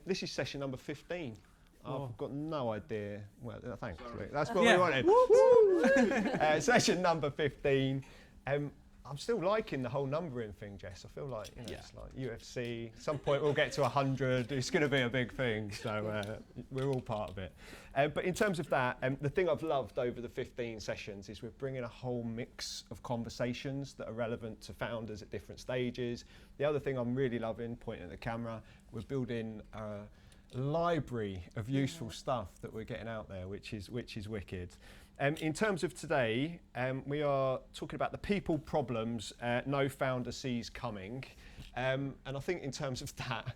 This is session number 15. Oh. I've got no idea. Well, thanks, Luke. That's what we wanted. Session number 15. I'm still liking the whole numbering thing, Jess. I feel like, it's like UFC. At some point we'll get to 100. It's going to be a big thing, so we're all part of it. But in terms of that, the thing I've loved over the 15 sessions is we're bringing a whole mix of conversations that are relevant to founders at different stages. The other thing I'm really loving, pointing at the camera, we're building a library of useful stuff that we're getting out there, which is wicked. In terms of today, we are talking about the people problems no founder sees coming. And I think in terms of that,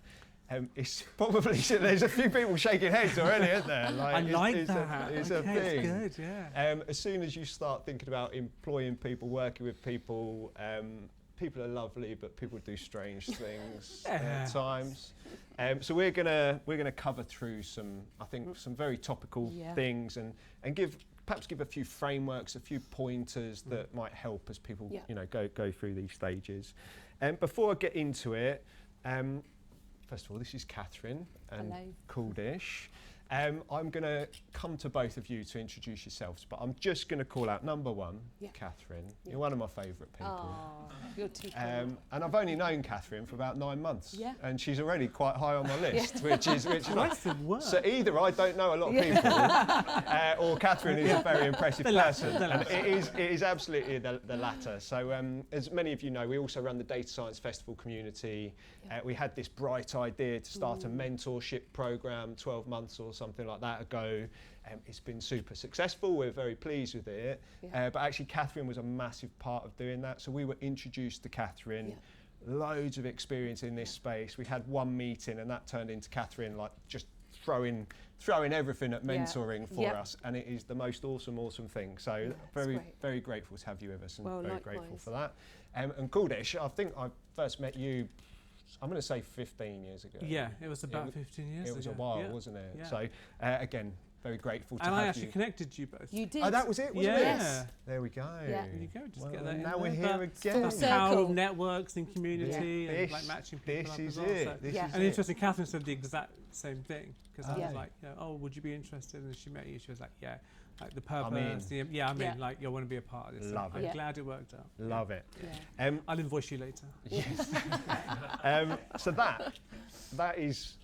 it's probably, there's a few people shaking heads already, isn't there? Like, I like that. It's a thing. It's good, yeah. As soon as you start thinking about employing people, working with people, people are lovely, but people do strange things at times. So we're gonna cover through some very topical things and perhaps give a few frameworks, a few pointers that might help as people go through these stages. Before I get into it, first of all, this is Katherine and Kuldish. I'm going to come to both of you to introduce yourselves, but I'm just going to call out number one, Katherine. You're one of my favourite people. Oh, you're too and I've only known Katherine for about 9 months, and she's already quite high on my list, which is nice. So either I don't know a lot of people, or Katherine is a very impressive person. And it is absolutely the latter. So as many of you know, we also run the Data Science Festival community. We had this bright idea to start a mentorship programme 12 months or something like that ago. It's been super successful. We're very pleased with it. But actually, Katherine was a massive part of doing that. So we were introduced to Katherine. Loads of experience in this space. We had one meeting, and that turned into Katherine like just throwing everything at mentoring for us, and it is the most awesome thing. So very grateful to have you with us, and very grateful for that. And Kuldish, I think I first met you, I'm going to say 15 years ago. Yeah, it was about 15 years ago. It was a while, wasn't it? Yeah. So again, very grateful to have you. And I actually connected you both. You did. Oh, that was it, wasn't it? Yes. There we go. There you go, just get that in now there. we're here again. The power of networks and community and like matching people up as well. This is and interesting, Katherine said the exact same thing, because I was like, oh, would you be interested? And she met you, she was like, yeah. Like the purpose, like you want to be a part of this. Love it. I'm glad it worked out. Love it. I'll invoice you later. Yes. So that is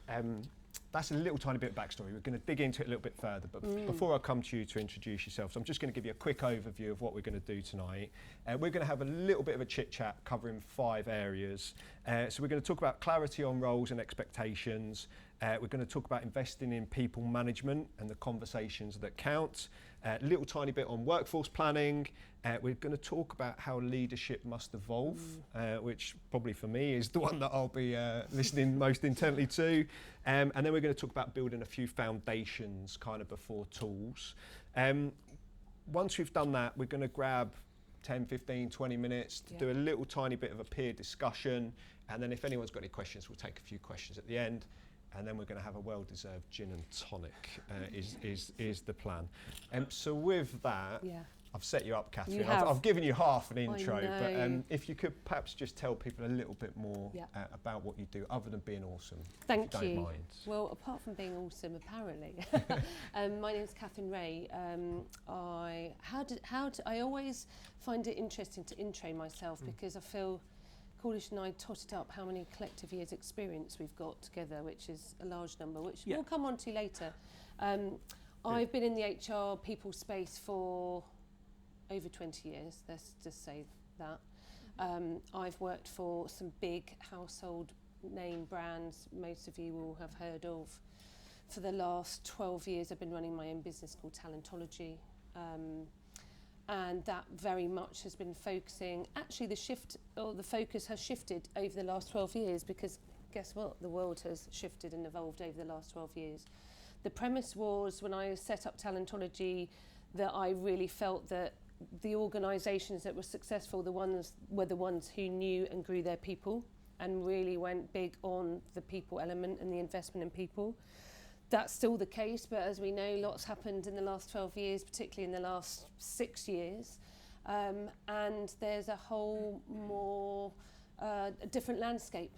that's a little tiny bit of backstory. We're going to dig into it a little bit further, but before I come to you to introduce yourselves, I'm just going to give you a quick overview of what we're going to do tonight. We're going to have a little bit of a chit chat covering 5 areas. So we're going to talk about clarity on roles and expectations. We're going to talk about investing in people management and the conversations that count. A little tiny bit on workforce planning. We're going to talk about how leadership must evolve, which probably for me is the one that I'll be listening most intently to. And then we're going to talk about building a few foundations kind of before tools. Once we've done that, we're going to grab 10, 15, 20 minutes to do a little tiny bit of a peer discussion. And then if anyone's got any questions, we'll take a few questions at the end. And then we're going to have a well-deserved gin and tonic, is the plan. So with that, I've set you up, Katherine. I've given you half an intro, but if you could perhaps just tell people a little bit more about what you do, other than being awesome. Thank if you. Don't mind. Well, apart from being awesome, apparently, my name is Katherine Ray. I always find it interesting to intro myself because I feel Kuldish and I totted up how many collective years experience we've got together, which is a large number, which we'll come on to later. I've been in the HR people space for over 20 years, let's just say that. I've worked for some big household name brands most of you will have heard of. For the last 12 years I've been running my own business called Talentology. And that very much has been focusing, actually the focus has shifted over the last 12 years because guess what, the world has shifted and evolved over the last 12 years. The premise was when I set up Talentology that I really felt that the organisations that were successful were the ones who knew and grew their people and really went big on the people element and the investment in people. That's still the case, but as we know, lots happened in the last 12 years, particularly in the last 6 years. And there's a whole more different landscape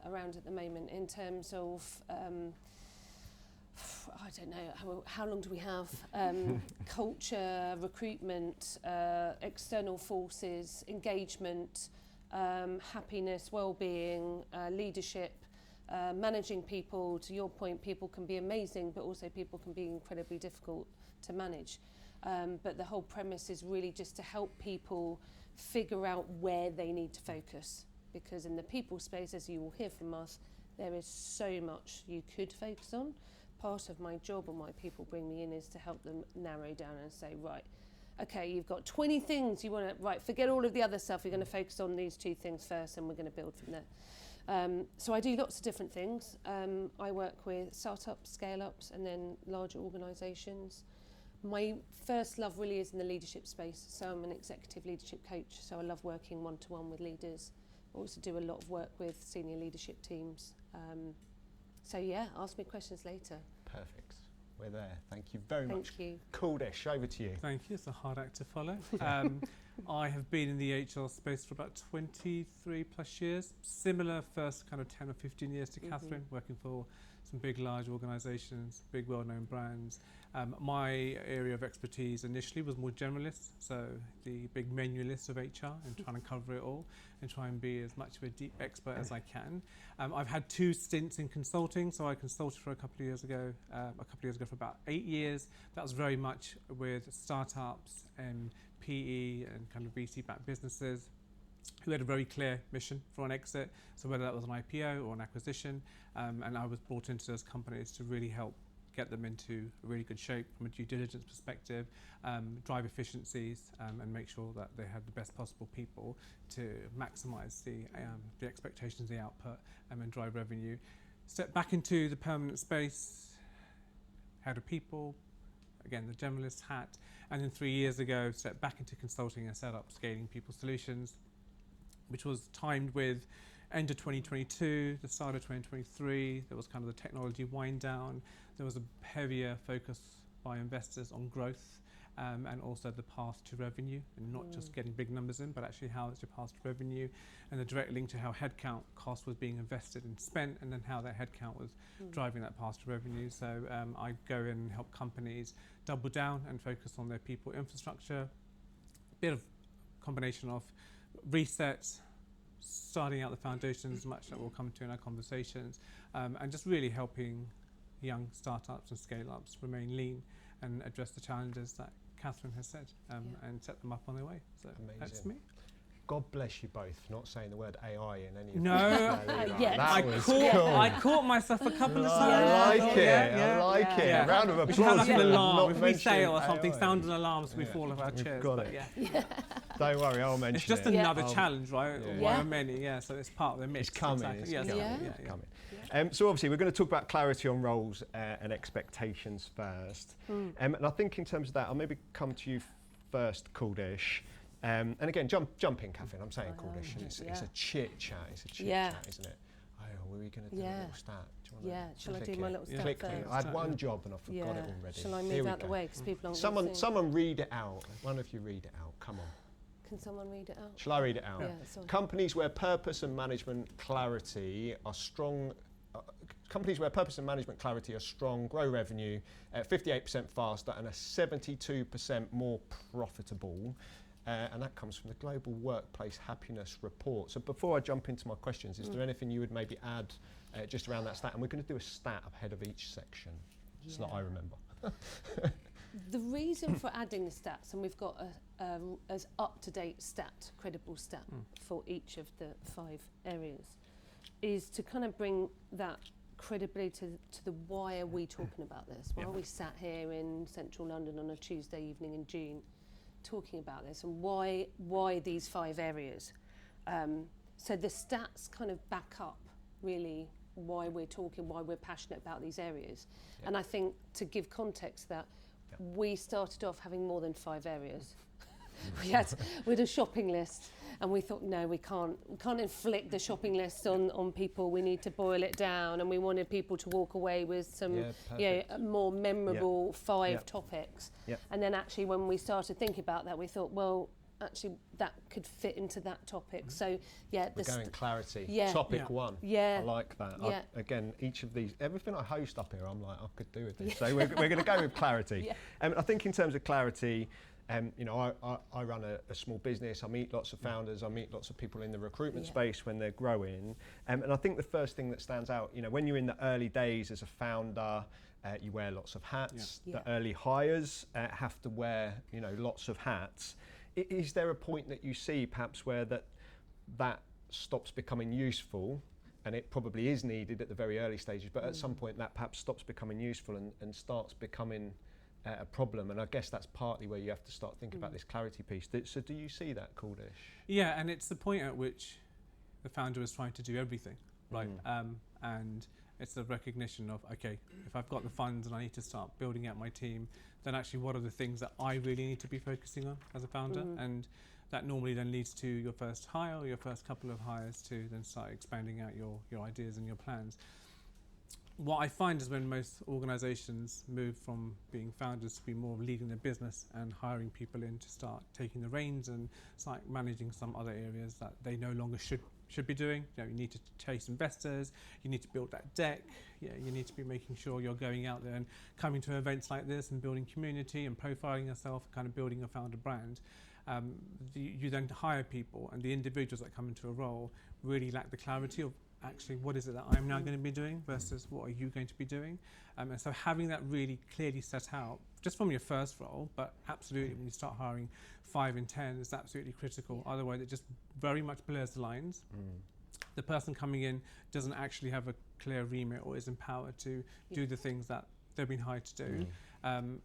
around at the moment in terms of, I don't know, how long do we have? Culture, recruitment, external forces, engagement, happiness, well-being, leadership, managing people. To your point, people can be amazing, but also people can be incredibly difficult to manage. But the whole premise is really just to help people figure out where they need to focus. Because in the people space, as you will hear from us, there is so much you could focus on. Part of my job and why people bring me in is to help them narrow down and say, right, okay, you've got 20 things you want to, right, forget all of the other stuff, you're going to focus on these 2 things first and we're going to build from there. So I do lots of different things. I work with startups, scale-ups, and then larger organisations. My first love really is in the leadership space. So I'm an executive leadership coach, so I love working one-to-one with leaders. I also do a lot of work with senior leadership teams. So yeah, ask me questions later. Perfect. We're there. Thank you very much. Thank you. Kuldish, over to you. Thank you. It's a hard act to follow. I have been in the HR space for about 23 plus years. Similar first kind of 10 or 15 years to Katherine, working for some big, large organisations, big, well-known brands. My area of expertise initially was more generalist, so the big menu list of HR and trying to cover it all and try and be as much of a deep expert as I can. I've had 2 stints in consulting, so I consulted for a couple of years ago for about 8 years. That was very much with startups and PE and kind of VC-backed businesses who had a very clear mission for an exit, so whether that was an IPO or an acquisition, and I was brought into those companies to really help get them into a really good shape from a due diligence perspective, drive efficiencies, and make sure that they had the best possible people to maximise the expectations, the output, and drive revenue. Step back into the permanent space, head of people, again the generalist hat, and then 3 years ago stepped back into consulting and set up Scaling People Solutions, which was timed with end of 2022, the start of 2023. There was kind of the technology wind down. There was a heavier focus by investors on growth, and also the path to revenue, and not just getting big numbers in, but actually how it's your path to revenue, and the direct link to how headcount cost was being invested and spent, and then how that headcount was driving that path to revenue. So I go in and help companies double down and focus on their people infrastructure. Bit of combination of resets, starting out the foundations, much that we'll come to in our conversations, and just really helping young startups and scale-ups remain lean and address the challenges that Katherine has said, and set them up on their way. So amazing. That's me. God bless you both for not saying the word AI in any of No, I caught myself a couple of times. I like it. I like it. Yeah. Round of We should have applause. like an for alarm. not If we mentioning fail or something, AI. sound an alarm so we fall off our chairs. got But it. Don't worry, I'll mention it's just it. another challenge, right? Yeah. One of many, so it's part of the mix. It's coming. Exactly. It's Yes, coming. yeah. Coming. So obviously we're going to talk about clarity on roles and expectations first. And I think in terms of that, I'll maybe come to you first, Kuldish. And again, jump in, Katherine. I'm saying Kuldish. It's a chit chat. It's a chit chat, isn't it? Oh, were we going to do a little stat? Do you want Shall I do my little stat Click first? it. I had one job and I forgot it already. Shall I move out the way because people aren't Someone, gonna see? someone read it out. One of you read it out. Come on. Can someone read it out? Shall I read it out? Yeah, sorry. Companies where purpose and management clarity are strong. Companies where purpose and management clarity are strong, grow revenue at 58% faster and are 72% more profitable. And that comes from the Global Workplace Happiness Report. So before I jump into my questions, is there anything you would maybe add just around that stat? And we're going to do a stat ahead of each section, just so that I remember. The reason for adding the stats, and we've got as up-to-date stat, credible stat for each of the 5 areas, is to kind of bring that credibility to the why are we talking about this? Why are we sat here in central London on a Tuesday evening in June talking about this, and why these 5 areas? So the stats kind of back up really why we're talking, why we're passionate about these areas. And I think to give context that we started off having more than 5 areas. we had a shopping list, and we thought, no, we can't inflict the shopping list on people. We need to boil it down, and we wanted people to walk away with some more memorable 5 topics. And then actually when we started thinking about that, we thought, well, actually that could fit into that topic. So we're going clarity. Topic 1. I like that. Again, each of these, everything I host up here, I'm like, I could do with this. So we're going to go with clarity. I think in terms of clarity, you know, I run a small business. I meet lots of founders. I meet lots of people in the recruitment space when they're growing. And I think the first thing that stands out, you know, when you're in the early days as a founder, you wear lots of hats. The early hires have to wear, you know, lots of hats. Is there a point that you see perhaps where that stops becoming useful? And it probably is needed at the very early stages, but at some point that perhaps stops becoming useful and starts becoming a problem. And I guess that's partly where you have to start thinking about this clarity piece. So do you see that, Kuldish? Yeah, and it's the point at which the founder is trying to do everything, right? And it's the recognition of, okay, if I've got the funds and I need to start building out my team, then actually what are the things that I really need to be focusing on as a founder? And that normally then leads to your first hire or your first couple of hires to then start expanding out your ideas and your plans. What I find is when most organizations move from being founders to be more leading their business and hiring people in to start taking the reins and start managing some other areas that they no longer should be doing. You know, you need to chase investors, you need to build that deck, you need to be making sure you're going out there and coming to events like this and building community and profiling yourself, kind of building a founder brand. You then hire people, and the individuals that come into a role really lack the clarity of actually what is it that I'm now going to be doing versus what are you going to be doing. And so having that really clearly set out, just from your first role, but absolutely when you start hiring 5 and 10 is absolutely critical. Otherwise it just very much blurs the lines. The person coming in doesn't actually have a clear remit or is empowered to do the things that they've been hired to do. And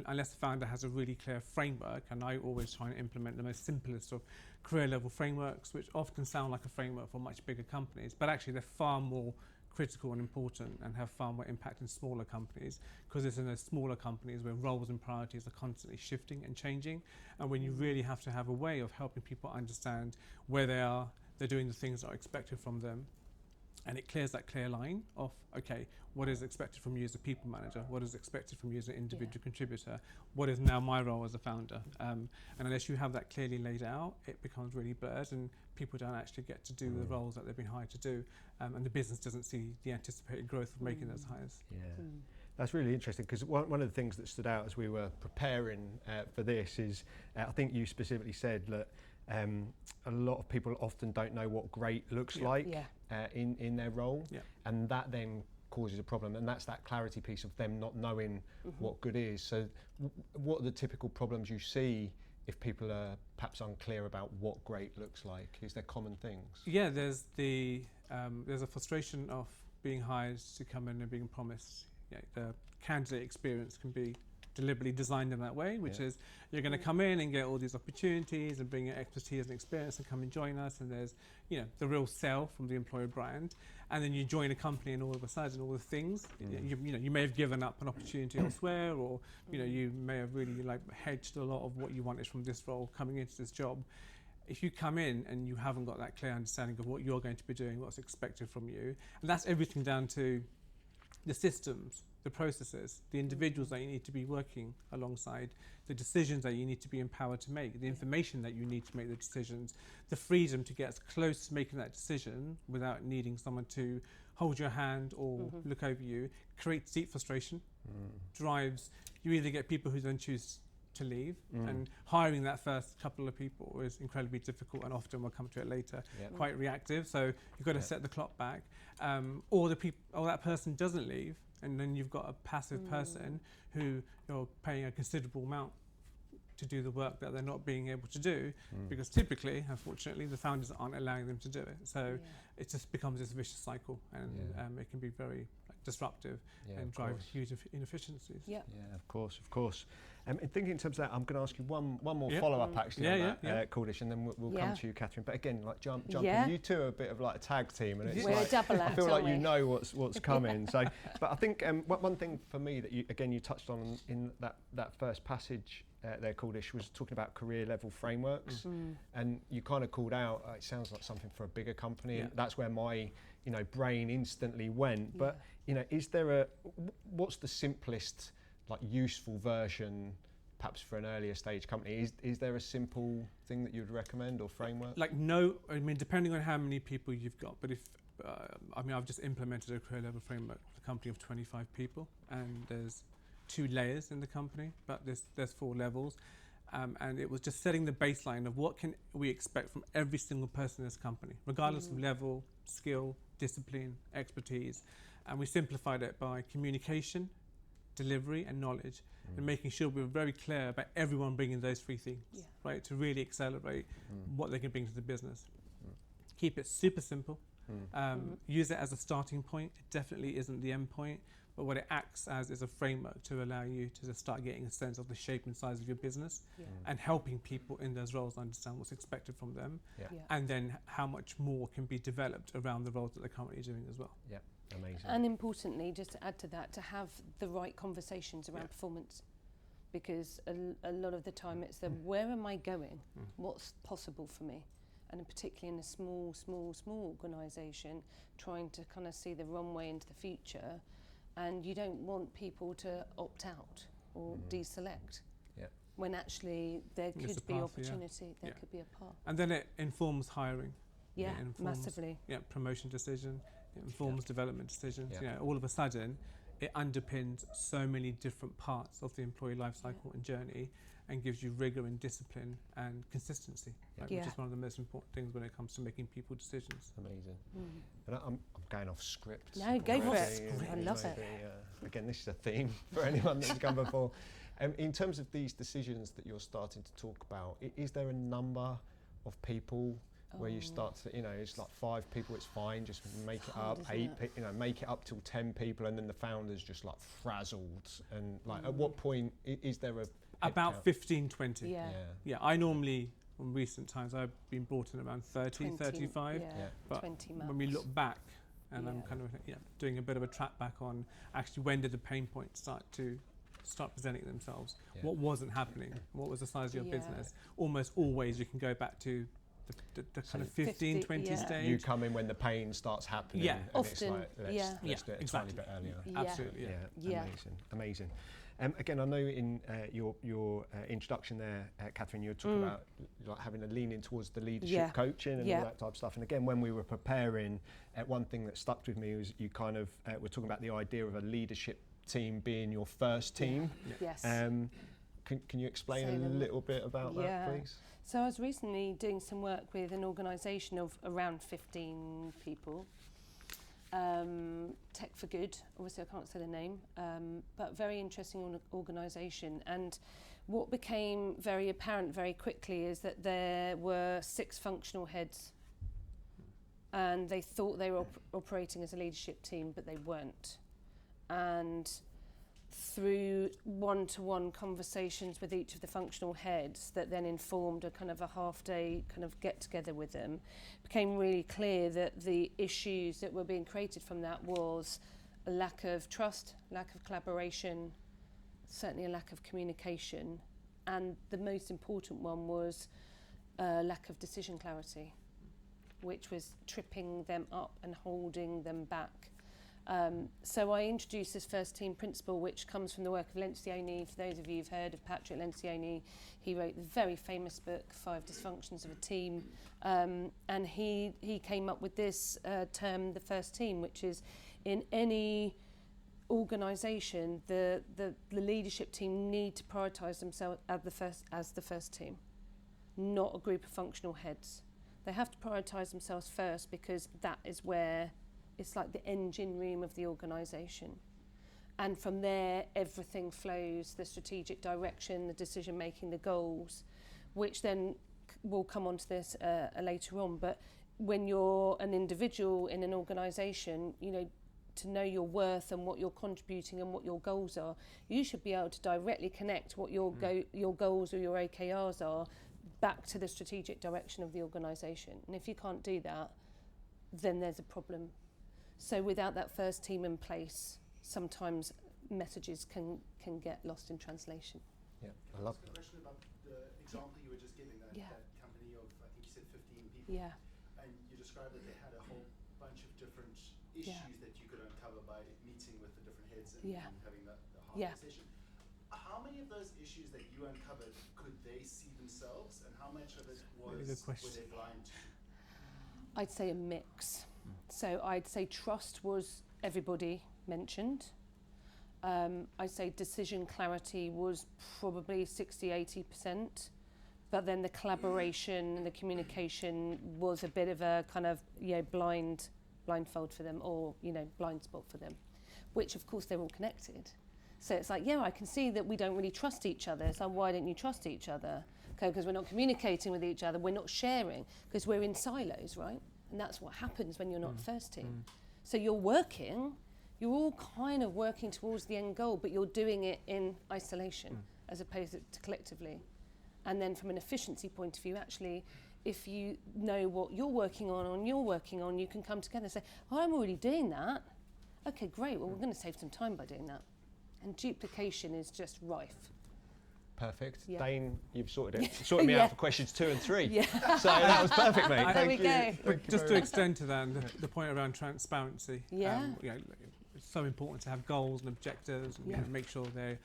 unless the founder has a really clear framework, and I always try and implement the most simplest of career level frameworks, which often sound like a framework for much bigger companies, but actually they're far more critical and important and have far more impact in smaller companies, because it's in those smaller companies where roles and priorities are constantly shifting and changing, and when you really have to have a way of helping people understand where they are, they're doing the things that are expected from them, and it clears that clear line of, okay, what is expected from you as a people manager? What is expected from you as an individual contributor? What is now my role as a founder? And unless you have that clearly laid out, it becomes really blurred and people don't actually get to do the roles that they've been hired to do. And the business doesn't see the anticipated growth of making those hires. That's really interesting, because one of the things that stood out as we were preparing for this is, I think you specifically said that a lot of people often don't know what great looks like in their role, and that then causes a problem, and that's that clarity piece of them not knowing what good is. So what are the typical problems you see if people are perhaps unclear about what great looks like? Is there common things? Yeah, there's a frustration of being hired to come in and being promised. The candidate experience can be deliberately designed in that way, which is you're going to come in and get all these opportunities and bring your expertise and experience and come and join us, and there's the real sell from the employer brand, and then you join a company and all of a sudden all the things you may have given up an opportunity elsewhere, or you may have really hedged a lot of what you wanted from this role coming into this job. If you come in and you haven't got that clear understanding of what you're going to be doing, what's expected from you, and that's everything down to the systems, the processes, the individuals that you need to be working alongside, the decisions that you need to be empowered to make, the information that you need to make the decisions, the freedom to get as close to making that decision without needing someone to hold your hand or look over you, creates deep frustration, drives, you either get people who then choose to leave, and hiring that first couple of people is incredibly difficult, and often we'll come to it later, quite reactive, so you've got to set the clock back, or that person doesn't leave, and then you've got a passive person who you're paying a considerable amount to do the work that they're not being able to do, because typically, unfortunately, the founders aren't allowing them to do it. So it just becomes this vicious cycle, and it can be very disruptive and drive huge inefficiencies. Of course. And thinking in terms of that, I'm going to ask you one more follow-up actually on that, Kuldish, and then we'll come to you, Katherine. But again, jumping, you two are a bit of like a tag team, and it's we're a double act, I feel like you know what's coming. So, but I think one thing for me that you touched on in that first passage there, Kuldish, was talking about career level frameworks, and you kind of called out, it sounds like something for a bigger company, and that's where my brain instantly went. But is there what's the simplest, like, useful version, perhaps for an earlier stage company? Is there a simple thing that you'd recommend or framework? Like, no, I mean, depending on how many people you've got, but if I've just implemented a career level framework for a company of 25 people, and there's 2 layers in the company, but there's 4 levels, and it was just setting the baseline of what can we expect from every single person in this company, regardless of level, skill, discipline, expertise, and we simplified it by communication, delivery, and knowledge, and making sure we were very clear about everyone bringing those 3 things, right, to really accelerate what they can bring to the business. Keep it super simple. Use it as a starting point. It definitely isn't the end point, but what it acts as is a framework to allow you to just start getting a sense of the shape and size of your business, and helping people in those roles understand what's expected from them, and then how much more can be developed around the roles that they're currently doing as well. Yeah, amazing. And importantly, just to add to that, to have the right conversations around performance, because a lot of the time it's the where am I going? What's possible for me? And particularly in a small organisation, trying to kind of see the runway into the future, and you don't want people to opt out or deselect, when actually there could be opportunity, there could be a path. And then it informs hiring. Yeah, it informs, massively. Yeah, promotion decision, it informs development decisions. All of a sudden, it underpins so many different parts of the employee life cycle and journey, and gives you rigor and discipline and consistency, which is one of the most important things when it comes to making people decisions. Amazing. And I'm going off script. No, go for it. I love it. Again, this is a theme for anyone that's come before. In terms of these decisions that you're starting to talk about, is there a number of people where you start to, it's like 5 people, it's fine, just make it up, 8, make it up till 10 people, and then the founder's just like frazzled, and like at what point is there a about 15, 20. Yeah. I normally, in recent times, I've been brought in around 30, 35. But 20 max. when we look back, and I'm kind of doing a bit of a track back on actually when did the pain points start presenting themselves? What wasn't happening? What was the size of your business? Almost always you can go back to the kind of 15, 20 stage. You come in when the pain starts happening. And often. It's like, let's do it a tiny bit earlier. Absolutely. Amazing. Again, I know in your introduction there, Katherine, you were talking about like having a lean in towards the leadership coaching and all that type of stuff. And again, when we were preparing, one thing that stuck with me was you kind of were talking about the idea of a leadership team being your first team. Yes. Can you explain a little bit about that, please? So I was recently doing some work with an organisation of around 15 people. Tech for Good, obviously I can't say the name, but very interesting organisation. And what became very apparent very quickly is that there were 6 functional heads, and they thought they were operating as a leadership team, but they weren't. And through one-to-one conversations with each of the functional heads that then informed a kind of a half-day kind of get-together with them, became really clear that the issues that were being created from that was a lack of trust, lack of collaboration, certainly a lack of communication, and the most important one was a lack of decision clarity, which was tripping them up and holding them back. So I introduced this first team principle, which comes from the work of Lencioni. For those of you who've heard of Patrick Lencioni, he wrote the very famous book, 5 Dysfunctions of a Team. And he came up with this term, the first team, which is in any organisation, the leadership team need to prioritise themselves as the first team, not a group of functional heads. They have to prioritise themselves first, because that is where it's like the engine room of the organisation. And from there, everything flows, the strategic direction, the decision making, the goals, which then we'll come on to this later on. But when you're an individual in an organisation, to know your worth and what you're contributing and what your goals are, you should be able to directly connect what your goals or your OKRs are back to the strategic direction of the organisation. And if you can't do that, then there's a problem. So without that first team in place, sometimes messages can get lost in translation. Yeah, I love a question about the example you were just giving, that company of, I think you said 15 people. Yeah. And you described that they had a whole bunch of different issues that you could uncover by meeting with the different heads and having the half session. How many of those issues that you uncovered could they see themselves, and how much of it were they blind to? I'd say a mix. So I'd say trust was everybody mentioned. I'd say decision clarity was probably 60-80%, but then the collaboration and the communication was a bit of a kind of blindfold for them, or blind spot for them, which of course they're all connected. So it's like, I can see that we don't really trust each other. So why don't you trust each other? Okay, because we're not communicating with each other, we're not sharing, because we're in silos, right? And that's what happens when you're not the first team. So you're all kind of working towards the end goal, but you're doing it in isolation as opposed to collectively. And then from an efficiency point of view, actually, if you know what you're working on, you can come together and say, I'm already doing that. Okay, great, well, we're going to save some time by doing that. And duplication is just rife. Perfect. Yeah. Dane, you've sorted me out for questions 2 and 3. Yeah. So that was perfect, mate. There we go. But just to extend to that, the point around transparency. Yeah. It's so important to have goals and objectives, and make sure they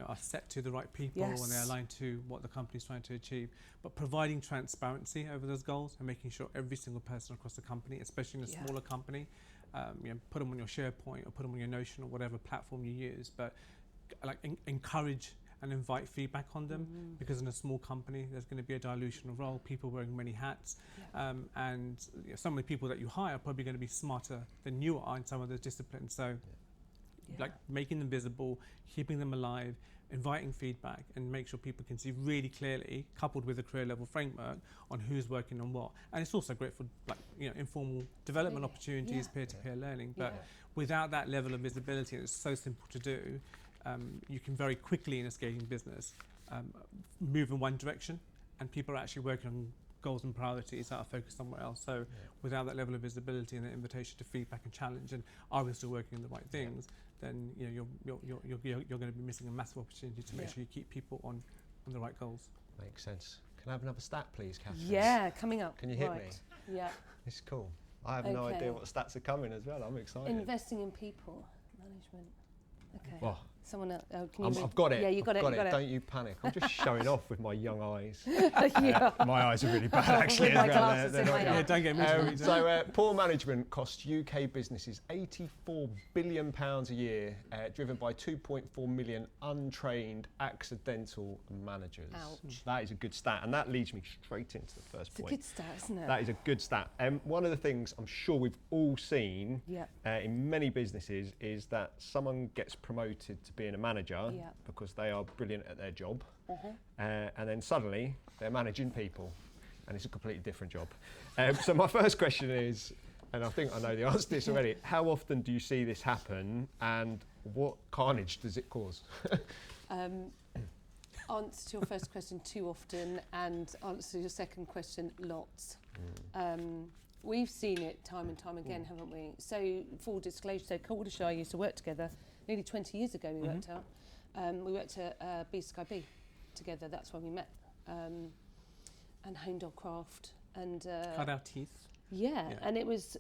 are set to the right people and they're aligned to what the company's trying to achieve. But providing transparency over those goals and making sure every single person across the company, especially in a smaller company, put them on your SharePoint or put them on your Notion or whatever platform you use, but encourage and invite feedback on them, because in a small company there's going to be a dilution of role, people wearing many hats, and some of the people that you hire are probably going to be smarter than you are in some of those disciplines. So making them visible, keeping them alive, inviting feedback, and make sure people can see really clearly, coupled with a career level framework, on who's working on what. And it's also great for informal development opportunities, peer-to-peer learning, but without that level of visibility, and it's so simple to do, you can very quickly in a scaling business move in one direction, and people are actually working on goals and priorities that are focused somewhere else. So without that level of visibility and the invitation to feedback and challenge, and are we still working on the right things, then you're going to be missing a massive opportunity to make sure you keep people on the right goals. Makes sense. Can I have another stat, please, Katherine? Yeah, coming up. Can you hit me? Yeah. It's cool. I have no idea what stats are coming as well. I'm excited. Investing in people management. Okay. Well, someone else. I've got it. Yeah, you got it. Don't you panic. I'm just showing off with my young eyes. Yeah. My eyes are really bad, actually. With my as well. glasses They're in not my good. eye. Don't get me So poor management costs UK businesses £84 billion a year, driven by 2.4 million untrained accidental managers. Ouch. That is a good stat, and that leads me straight into the first point. It's a good stat, isn't it? That is a good stat. One of the things I'm sure we've all seen in many businesses is that someone gets promoted to being a manager because they are brilliant at their job, and then suddenly they're managing people, and it's a completely different job. So my first question is, and I think I know the answer to this already, how often do you see this happen, and what carnage does it cause? Answer to your first question, too often, and answer to your second question, lots. We've seen it time and time again, haven't we? So, full disclosure, so Kuldish and I used to work together nearly 20 years ago. We worked out. We worked at B Sky B together. That's when we met, and honed our craft and cut our teeth. Yeah, and it was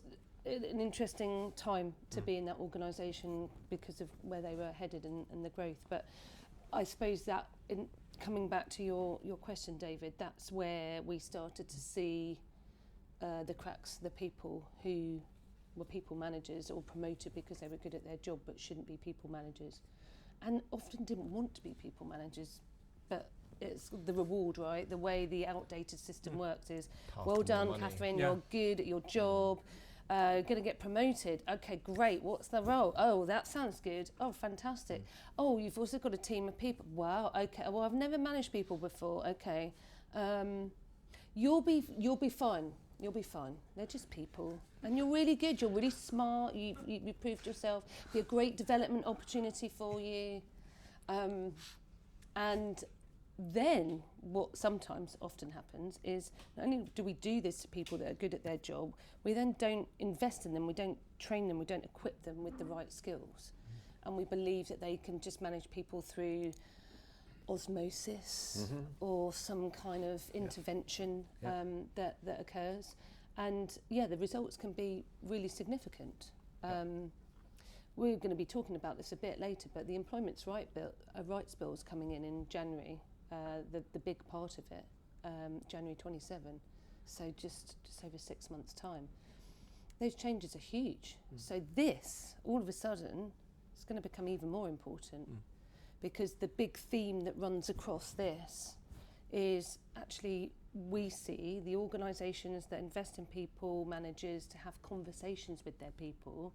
an interesting time to be in that organisation because of where they were headed and the growth. But I suppose that, coming back to your question, David, that's where we started to see the cracks, the people who were people managers or promoted because they were good at their job but shouldn't be people managers, and often didn't want to be people managers, but it's the reward, right? The way the outdated system works is, well done, Katherine, you're good at your job, going to get promoted. Okay, great, what's the role? Oh, that sounds good. Oh, fantastic. Oh, you've also got a team of people. Wow, okay, well, I've never managed people before. Okay, you'll be fine. You'll be fine. They're just people. And you're really good. You're really smart. You proved yourself. Be a great development opportunity for you. And then what sometimes often happens is, not only do we do this to people that are good at their job, we then don't invest in them, we don't train them, we don't equip them with the right skills. And we believe that they can just manage people through osmosis or some kind of intervention that occurs. And the results can be really significant. We're going to be talking about this a bit later, but the Employment Rights Bill is coming in January, the big part of it, January 27, so just over 6 months' time. Those changes are huge. So this, all of a sudden, is going to become even more important because the big theme that runs across this is actually we see the organisations that invest in people, managers, to have conversations with their people,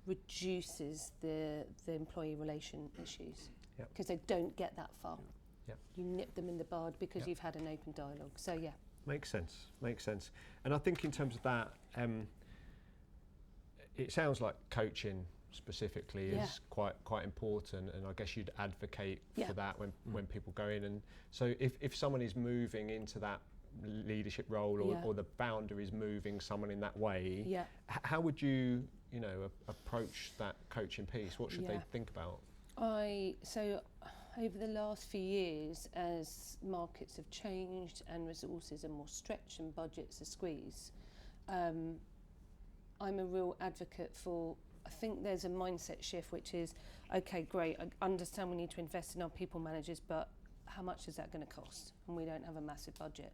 reduces the employee relation issues because they don't get that far. You nip them in the bud because you've had an open dialogue. So makes sense. And I think in terms of that, it sounds like coaching specifically is quite important, and I guess you'd advocate for that when people go in. And so if someone is moving into that leadership role or the founder is moving someone in that way, how would you approach that coaching piece? What should they think about? So over the last few years, as markets have changed and resources are more stretched and budgets are squeezed, I'm a real advocate for, I think there's a mindset shift which is, okay, great, I understand we need to invest in our people managers, but how much is that going to cost? And we don't have a massive budget.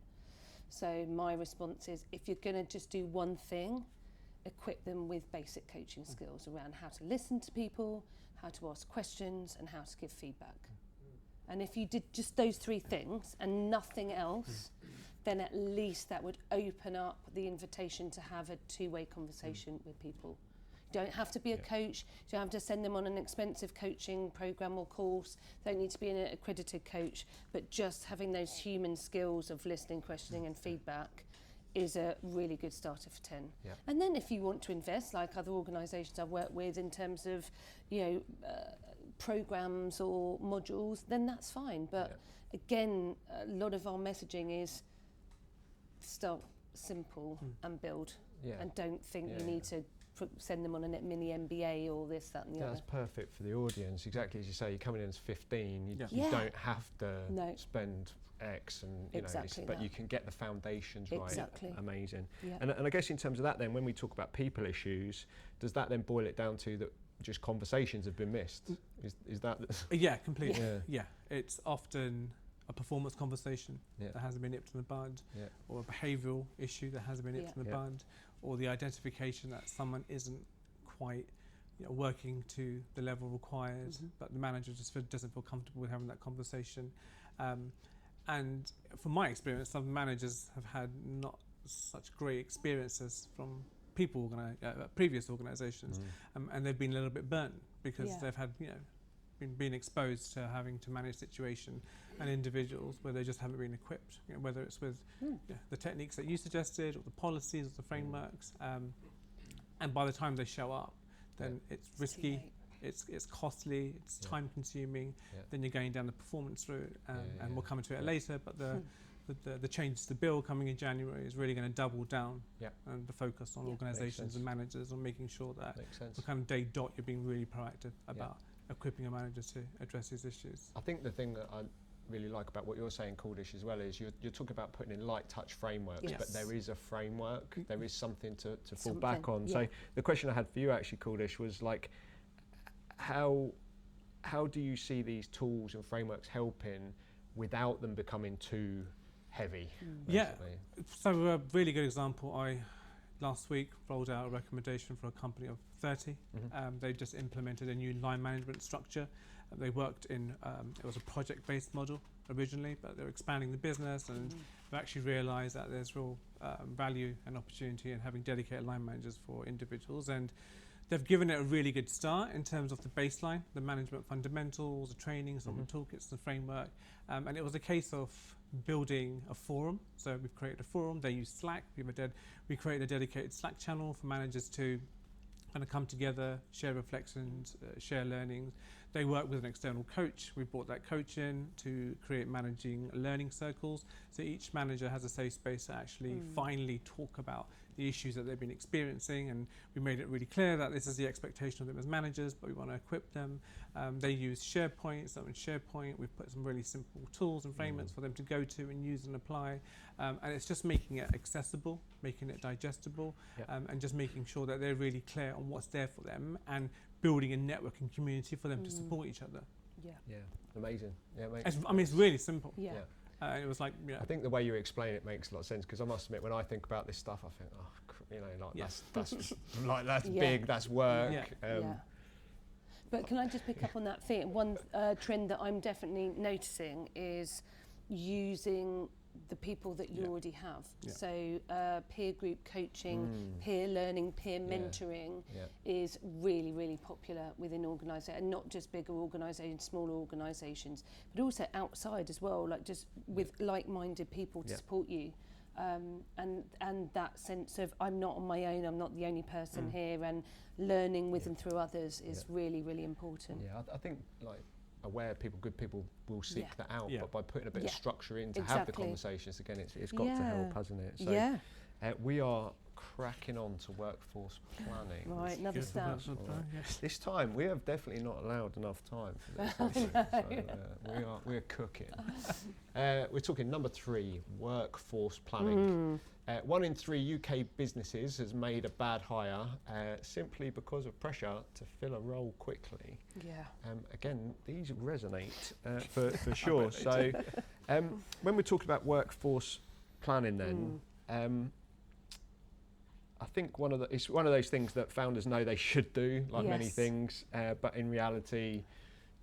So my response is, if you're going to just do one thing, equip them with basic coaching skills around how to listen to people, how to ask questions, and how to give feedback. And if you did just those 3 things and nothing else, then at least that would open up the invitation to have a two-way conversation with people. You don't have to be a coach, you don't have to send them on an expensive coaching program or course, they don't need to be an accredited coach, but just having those human skills of listening, questioning and feedback is a really good starter for 10. And then if you want to invest, like other organisations I've worked with in terms of, programs or modules, then that's fine. But again, a lot of our messaging is start simple and build, and don't think you need to send them on a mini MBA or this, that and the other. That's perfect for the audience. Exactly as you say, you're coming in as 15, you don't have to spend X and but you can get the foundations right. Amazing. And I guess in terms of that then, when we talk about people issues, does that then boil it down to that just conversations have been missed? Is that completely. It's often a performance conversation that hasn't been nipped in the bud, or a behavioural issue that hasn't been nipped in the bud, or the identification that someone isn't quite working to the level required, but the manager just doesn't feel comfortable with having that conversation. And from my experience, some managers have had not such great experiences from previous organisations, and they've been a little bit burnt because they've had been exposed to having to manage situation and individuals where they just haven't been equipped, whether it's with the techniques that you suggested or the policies or the frameworks, and by the time they show up, then it's risky, it's costly, it's time consuming, then you're going down the performance route, and we'll come into it later, but the changes to the bill coming in January is really going to double down and the focus on organisations and managers on making sure that the kind of day dot you're being really proactive about equipping a manager to address these issues. I think the thing that I really like about what you're saying, Kuldish, as well, is you're talking about putting in light touch frameworks, but there is a framework, there is something to fall back on. So the question I had for you actually, Kuldish, was like, how do you see these tools and frameworks helping without them becoming too heavy? So a really good example, I last week rolled out a recommendation for a company of 30. They just implemented a new line management structure. They worked in, it was a project-based model originally, but they're expanding the business and they've actually realised that there's real value and opportunity in having dedicated line managers for individuals, and they've given it a really good start in terms of the baseline, the management fundamentals, the trainings, the toolkits, the framework, and it was a case of building a forum. So we've created a forum, they use Slack, we created a dedicated Slack channel for managers to kind of come together, share reflections, share learnings. They work with an external coach. We brought that coach in to create managing learning circles. So each manager has a safe space to actually finally talk about the issues that they've been experiencing, and we made it really clear that this is the expectation of them as managers, but we want to equip them. They use SharePoint, so in SharePoint we've put some really simple tools and frameworks for them to go to and use and apply, and it's just making it accessible, making it digestible, and just making sure that they're really clear on what's there for them, and building a networking community for them to support each other. Yeah, amazing. Yeah, it's really simple. Yeah. It was like, I think the way you explain it makes a lot of sense, because I must admit, when I think about this stuff, I think, that's like that's big, that's work. But can I just pick up on that thing? One trend that I'm definitely noticing is using the people that you already have. So peer group coaching, peer learning, peer mentoring is really, really popular within organisations, and not just bigger organisations, smaller organisations, but also outside as well, like just with like-minded people to support you. And that sense of I'm not on my own, I'm not the only person here, and learning with and through others is really, really important. Yeah, I think like aware people, good people will seek that out, but by putting a bit of structure in to have the conversations, again, it's got to help, hasn't it? So we are cracking on to workforce planning. Right, another start. This time we have definitely not allowed enough time for this. So, we're cooking. We're talking number 3, workforce planning. 1 in 3 UK businesses has made a bad hire simply because of pressure to fill a role quickly. Again, these resonate for sure. So when we're talking about workforce planning then, I think it's one of those things that founders know they should do, like many things, but in reality,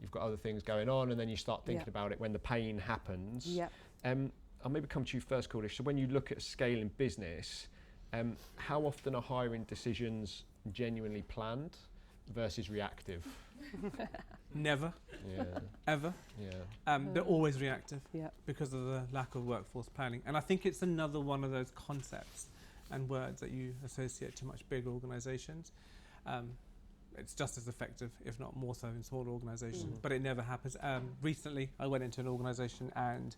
you've got other things going on, and then you start thinking about it when the pain happens. I'll maybe come to you first, Kuldish. So when you look at scaling business, how often are hiring decisions genuinely planned versus reactive? Never. Ever. They're always reactive because of the lack of workforce planning. And I think it's another one of those concepts and words that you associate to much bigger organisations. It's just as effective, if not more so, in smaller organisations, but it never happens. Recently, I went into an organisation and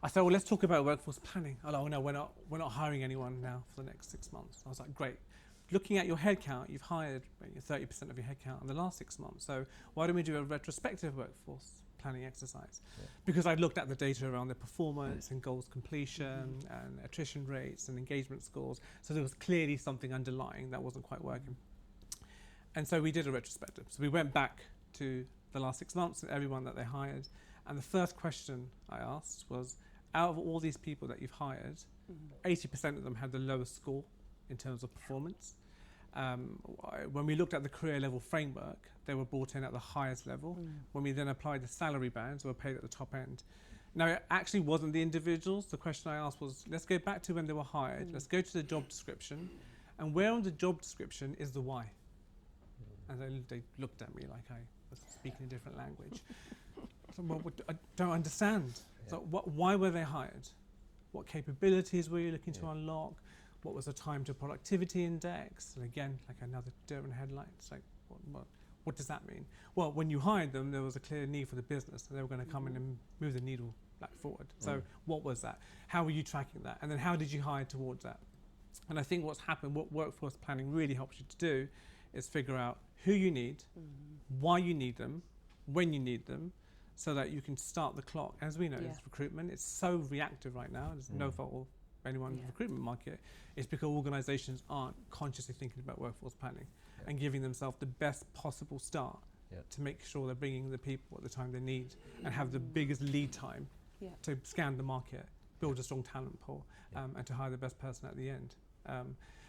I said, well, let's talk about workforce planning. Oh no, we're not hiring anyone now for the next 6 months. I was like, great. Looking at your headcount, you've hired 30% of your headcount in the last 6 months. So why don't we do a retrospective workforce planning exercise? Because I looked at the data around their performance and goals completion and attrition rates and engagement scores. So there was clearly something underlying that wasn't quite working. And so we did a retrospective. So we went back to the last 6 months and everyone that they hired. And the first question I asked was, out of all these people that you've hired, 80% of them had the lowest score in terms of performance. When we looked at the career level framework, they were brought in at the highest level. When we then applied the salary bands, they were paid at the top end. Now, it actually wasn't the individuals. The question I asked was, let's go back to when they were hired. Let's go to the job description. And where on the job description is the why? And they looked at me like I was speaking a different language. So, well, I don't understand. So why were they hired? What capabilities were you looking to unlock? What was the time to productivity index? And again, like another different headline. It's like, what does that mean? Well, when you hired them, there was a clear need for the business, and they were going to come in and move the needle forward. So what was that? How were you tracking that? And then how did you hire towards that? And I think what's happened, what workforce planning really helps you to do, is figure out who you need, why you need them, when you need them, so that you can start the clock. As we know, it's recruitment. It's so reactive right now. There's no fault of anyone in the recruitment market. It's because organisations aren't consciously thinking about workforce planning and giving themselves the best possible start to make sure they're bringing the people at the time they need and have the biggest lead time to scan the market, build a strong talent pool, and to hire the best person at the end.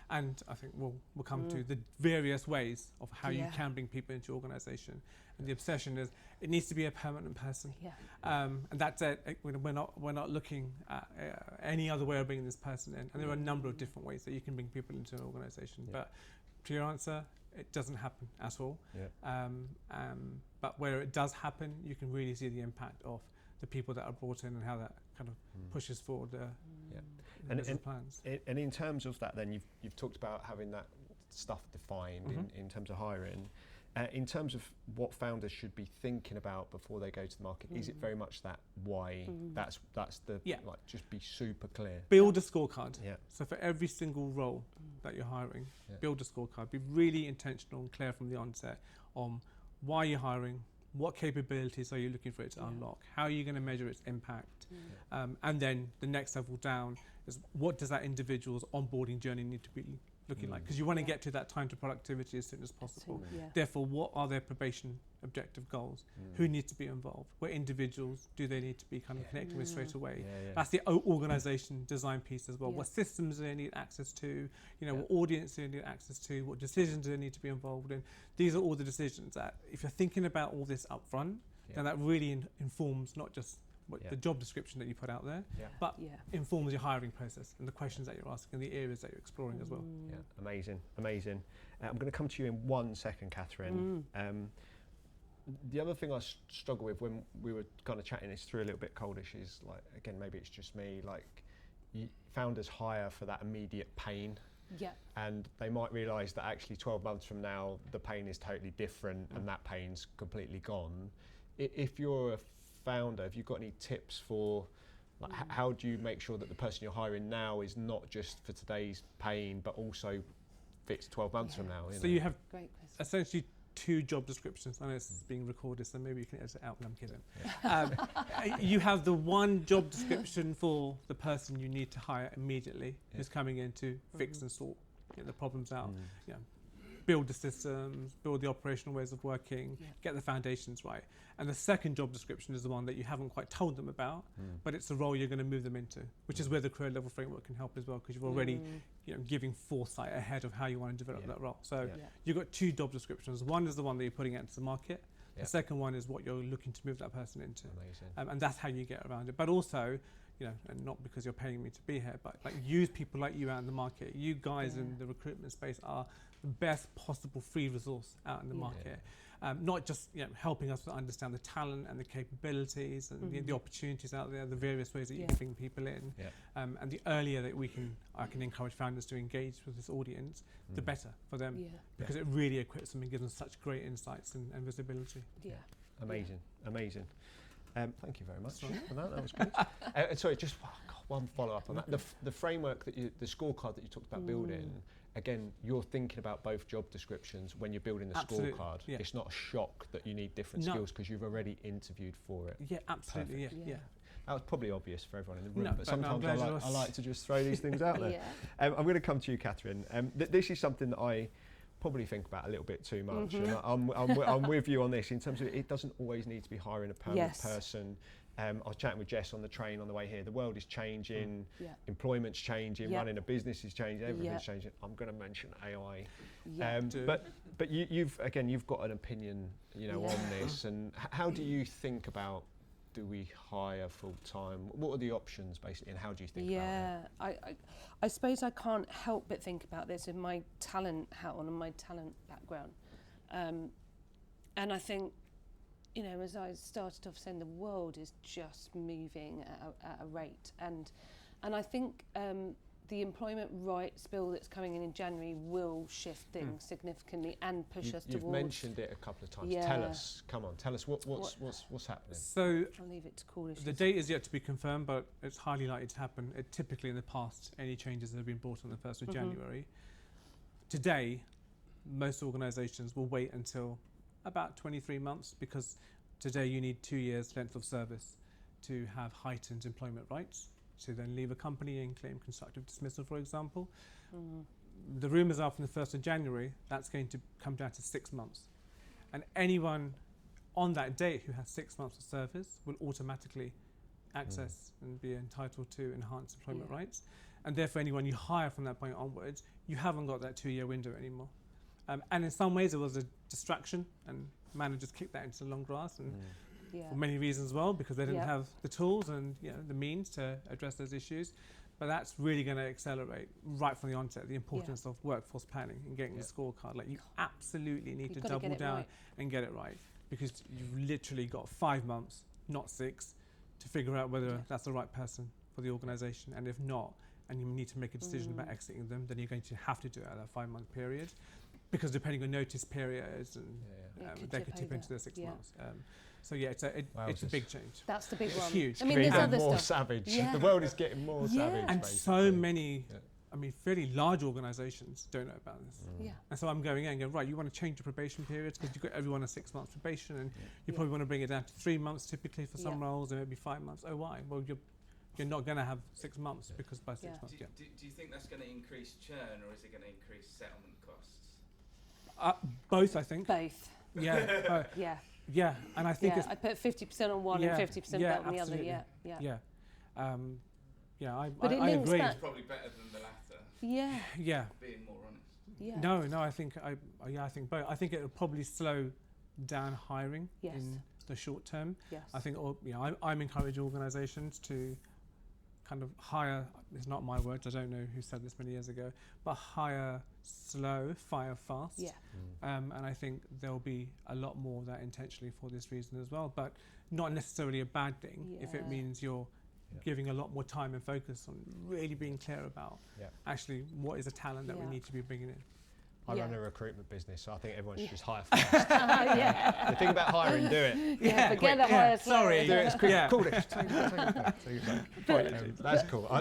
And I think we'll come to the various ways of how you can bring people into your organisation. And the obsession is it needs to be a permanent person. And that's it. We're not looking at any other way of bringing this person in. And there are a number of different ways that you can bring people into an organisation. But to your answer, it doesn't happen at all. But where it does happen, you can really see the impact of the people that are brought in and how that kind of pushes forward the plans. And in terms of that, then you've talked about having that stuff defined in terms of hiring. In terms of what founders should be thinking about before they go to the market, is it very much that why? That's the like, just be super clear. Build a scorecard. Yeah. So for every single role that you're hiring, build a scorecard. Be really intentional and clear from the onset on why you're hiring, what capabilities are you looking for it to unlock, how are you going to measure its impact, and then the next level down is what does that individual's onboarding journey need to be looking like, because you want to get to that time to productivity as soon as possible. Therefore, what are their probation objective goals? Who needs to be involved? What individuals do they need to be kind of connecting with straight away? That's the organisation design piece as well. What systems do they need access to? You know, what audience do they need access to? What decisions do they need to be involved in? These are all the decisions that, if you're thinking about all this up front, then that really informs not just the job description that you put out there, but informs your hiring process and the questions that you're asking and the areas that you're exploring as well. Yeah, amazing. I'm going to come to you in 1 second, Katherine. The other thing I struggle with when we were kind of chatting this through a little bit, Kuldish, is like, again, maybe it's just me, like founders hire for that immediate pain. And they might realise that actually 12 months from now, the pain is totally different and that pain's completely gone. If you're a founder, have you got any tips for like, how do you make sure that the person you're hiring now is not just for today's pain, but also fits 12 months from now? So you have essentially 2 job descriptions. I know this is being recorded, so maybe you can edit it out. No, I'm kidding. You have the one job description for the person you need to hire immediately, who's coming in to fix and sort the problems out. Build the systems, build the operational ways of working, get the foundations right. And the second job description is the one that you haven't quite told them about, but it's the role you're going to move them into, which is where the career level framework can help as well, because you've already giving foresight ahead of how you want to develop that role. So you've got 2 job descriptions. One is the one that you're putting out into the market. The second one is what you're looking to move that person into. And that's how you get around it. But also, and not because you're paying me to be here, but like use people like you out in the market. You guys in the recruitment space are the best possible free resource out in the market. Not just helping us to understand the talent and the capabilities and the opportunities out there, the various ways that you can bring people in. And the earlier that I can encourage founders to engage with this audience, the better for them, because it really equips them and gives them such great insights and visibility. Amazing. Thank you very much for that. That was good. Sorry, just one follow-up on that. The framework the scorecard that you talked about building. Again, you're thinking about both job descriptions when you're building the scorecard. It's not a shock that you need different skills because you've already interviewed for it. Yeah, absolutely. Yeah. That was probably obvious for everyone in the room, but sometimes I like to just throw these things out there. I'm going to come to you, Katherine. This is something that I probably think about a little bit too much. And I'm with you on this in terms of it doesn't always need to be hiring a permanent person. I was chatting with Jess on the train on the way here. The world is changing, employment's changing, running a business is changing, everything's changing. I'm going to mention AI. But you've got an opinion, on this. And how do you think about, do we hire full time? What are the options basically, and how do you think about it? I suppose I can't help but think about this with my talent hat on and my talent background. And I think, as I started off saying, the world is just moving at a rate. And I think the employment rights bill that's coming in January will shift things significantly and push us towards... You've mentioned it a couple of times. Tell us, what's happening? So I'll leave it to Kuldish. The date is yet to be confirmed, but it's highly likely to happen. Typically in the past, any changes that have been brought on the 1st of January. Today, most organisations will wait until about 23 months because today you need 2 years length of service to have heightened employment rights, to then leave a company and claim constructive dismissal, for example. The rumours are from the 1st of January, that's going to come down to 6 months. And anyone on that date who has 6 months of service will automatically access and be entitled to enhanced employment rights. And therefore anyone you hire from that point onwards, you haven't got that 2-year window anymore. And in some ways it was a distraction, and managers kicked that into the long grass, and for many reasons as well, because they didn't have the tools and the means to address those issues. But that's really going to accelerate right from the onset the importance of workforce planning and getting the scorecard. Like, you absolutely need to double down and get it right, because you've literally got 5 months, not 6, to figure out whether that's the right person for the organisation. And if not, and you need to make a decision about exiting them, then you're going to have to do it at that 5-month period. because depending on notice periods, and they could tip into the 6 Yeah. months. So yeah, it's a big change. That's the big It's one. huge. I mean, there's Getting other more stuff. savage. Yeah. The world is getting more savage. And basically. so many, Yeah. I mean, fairly large organisations don't know about this. Yeah. And so I'm going in and going, right, you want to change your probation periods because you've got everyone on 6 months probation, and you Yeah. probably want to bring it down to 3 months typically for some Yeah. roles, and maybe 5 months. Oh, why? Well, you're not going to have 6 months because by 6 Yeah. months, Do you think that's going to increase churn, or is it going to increase settlement costs? both, I think. Both. Yeah, Yeah. yeah, and I think Yeah. it's I put 50% on one Yeah. and 50% Yeah, on the other. absolutely. Yeah. Yeah. yeah, yeah. But it I links agree. back- It's probably better than the latter, Yeah. Yeah. being more honest. Yeah. No, I think I think both. I think it'll probably slow down hiring Yes. in the short term. Yes. I think, I'm encouraging organisations to kind of hire. It's not my words. I don't know who said this many years ago, but hire slow, fire fast. Yeah. And I think there'll be a lot more of that intentionally for this reason as well. But not necessarily a bad thing if it Yeah. means you're giving a lot more time and focus on really being clear about actually what is the talent that we Yeah. need to be bringing in. I Yeah. run a recruitment business, so I think everyone should Yeah. just hire fast. Yeah. The thing about hiring, do it. Yeah. Forget the Yeah, hire slow. sorry. Do it as quick. Yeah. Cool. Take it back. But- That's cool. I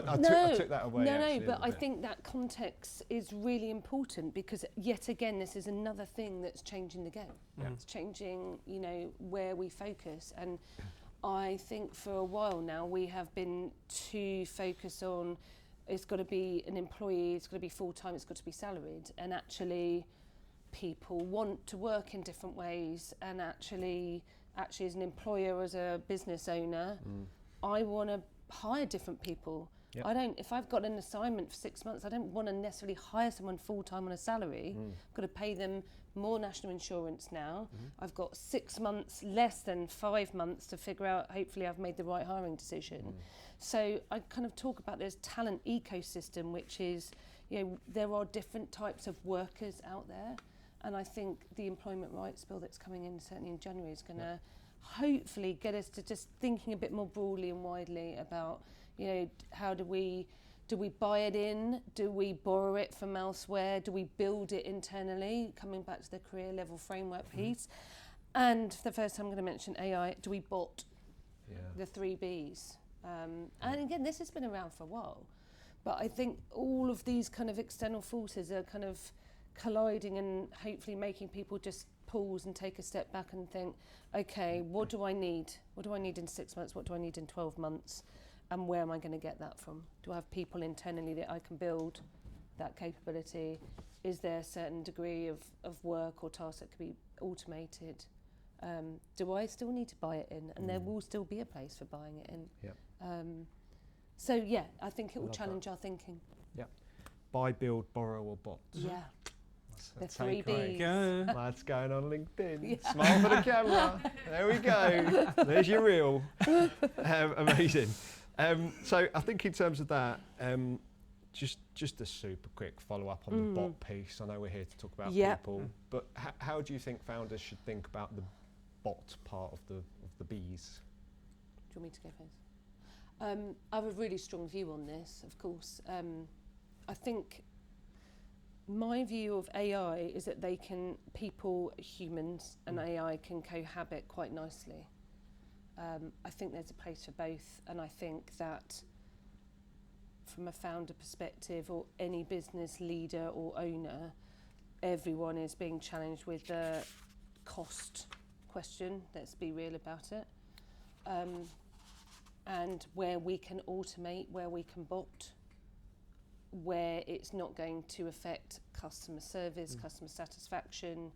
took that away. No, actually, but a I bit. think that context is really important because yet again, this is another thing that's changing the game. Yeah. It's changing, where we focus. And I think for a while now, we have been too focused on it's got to be an employee, it's got to be full-time, it's got to be salaried. And actually, people want to work in different ways. And actually as an employer, as a business owner, I want to hire different people. Yep. If I've got an assignment for 6 months, I don't want to necessarily hire someone full-time on a salary. I've got to pay them more national insurance now. I've got 6 months, less than 5 months to figure out, hopefully I've made the right hiring decision. So I kind of talk about this talent ecosystem, which is, there are different types of workers out there. And I think the employment rights bill that's coming in, certainly in January, is going to hopefully get us to just thinking a bit more broadly and widely about, how do we buy it in? Do we borrow it from elsewhere? Do we build it internally? Coming back to the career level framework piece. And for the first time I'm going to mention AI, do we bot the 3 Bs? And again, this has been around for a while. But I think all of these kind of external forces are kind of colliding and hopefully making people just pause and take a step back and think, okay, what do I need? What do I need in 6 months? What do I need in 12 months? And where am I going to get that from? Do I have people internally that I can build that capability? Is there a certain degree of work or tasks that could be automated? Do I still need to buy it in? And there will still be a place for buying it in. Yep. So yeah, I think it will Love challenge our thinking. Buy, build, borrow, or bot. Yeah. That's The 3 takeaway. Bs. Go. That's going on LinkedIn. Yeah. Smile for the camera. There we go. There's your reel. Amazing. So I think in terms of that, just a super quick follow-up on the bot piece. I know we're here to talk about people, but how do you think founders should think about the bot part of the bees? Do you want me to go first? I have a really strong view on this, of course. I think my view of AI is that humans and AI can cohabit quite nicely. I think there's a place for both, and I think that from a founder perspective or any business leader or owner, everyone is being challenged with the cost question, let's be real about it. And where we can automate, where we can bot, where it's not going to affect customer service, customer satisfaction,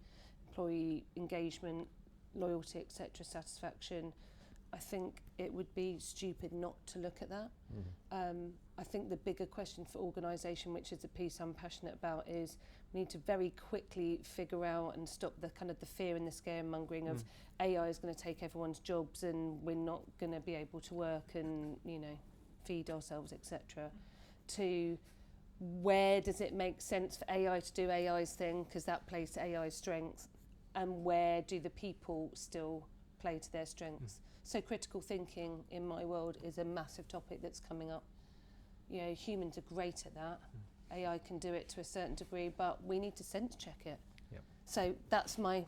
employee engagement, loyalty, etc., satisfaction, I think it would be stupid not to look at that. I think the bigger question for organisation, which is a piece I'm passionate about, is we need to very quickly figure out and stop the kind of the fear and the scaremongering of AI is going to take everyone's jobs and we're not going to be able to work and feed ourselves, etc. To where does it make sense for AI to do AI's thing, because that plays to AI's strengths, and where do the people still play to their strengths? So critical thinking in my world is a massive topic that's coming up. Humans are great at that. AI can do it to a certain degree, but we need to sense check it. So that's my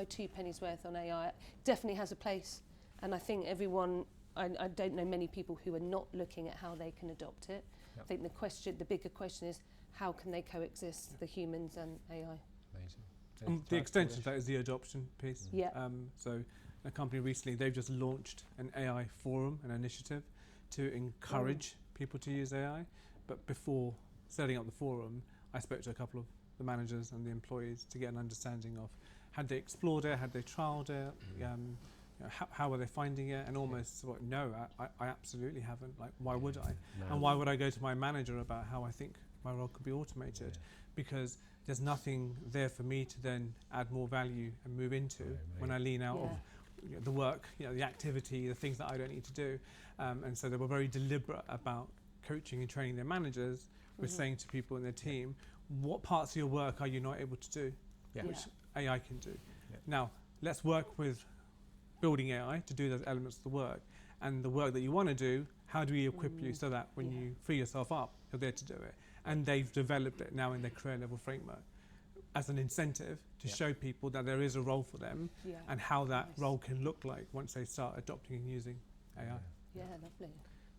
2 pennies worth on AI. It definitely has a place, and I think everyone. I don't know many people who are not looking at how they can adopt it. Yep. I think the bigger question is how can they coexist, the humans and AI. Amazing. The extension of that is the adoption piece. Yeah. So a company recently, they've just launched an AI forum, an initiative to encourage people to use AI. But before setting up the forum, I spoke to a couple of the managers and the employees to get an understanding of had they explored it, had they trialed it, how were they finding it, and almost like, no, I absolutely haven't. Like, why would I? No. And why would I go to my manager about how I think my role could be automated? Because there's nothing there for me to then add more value and move into when I lean out of the work, the activity, the things that I don't need to do. And so they were very deliberate about coaching and training their managers. We're saying to people in their team, what parts of your work are you not able to do, which AI can do? Yeah. Now, let's work with building AI to do those elements of the work. And the work that you want to do, how do we equip you so that when you free yourself up, you're there to do it? And they've developed it now in their career level framework as an incentive to show people that there is a role for them and how that role can look like once they start adopting and using AI. Yeah, lovely.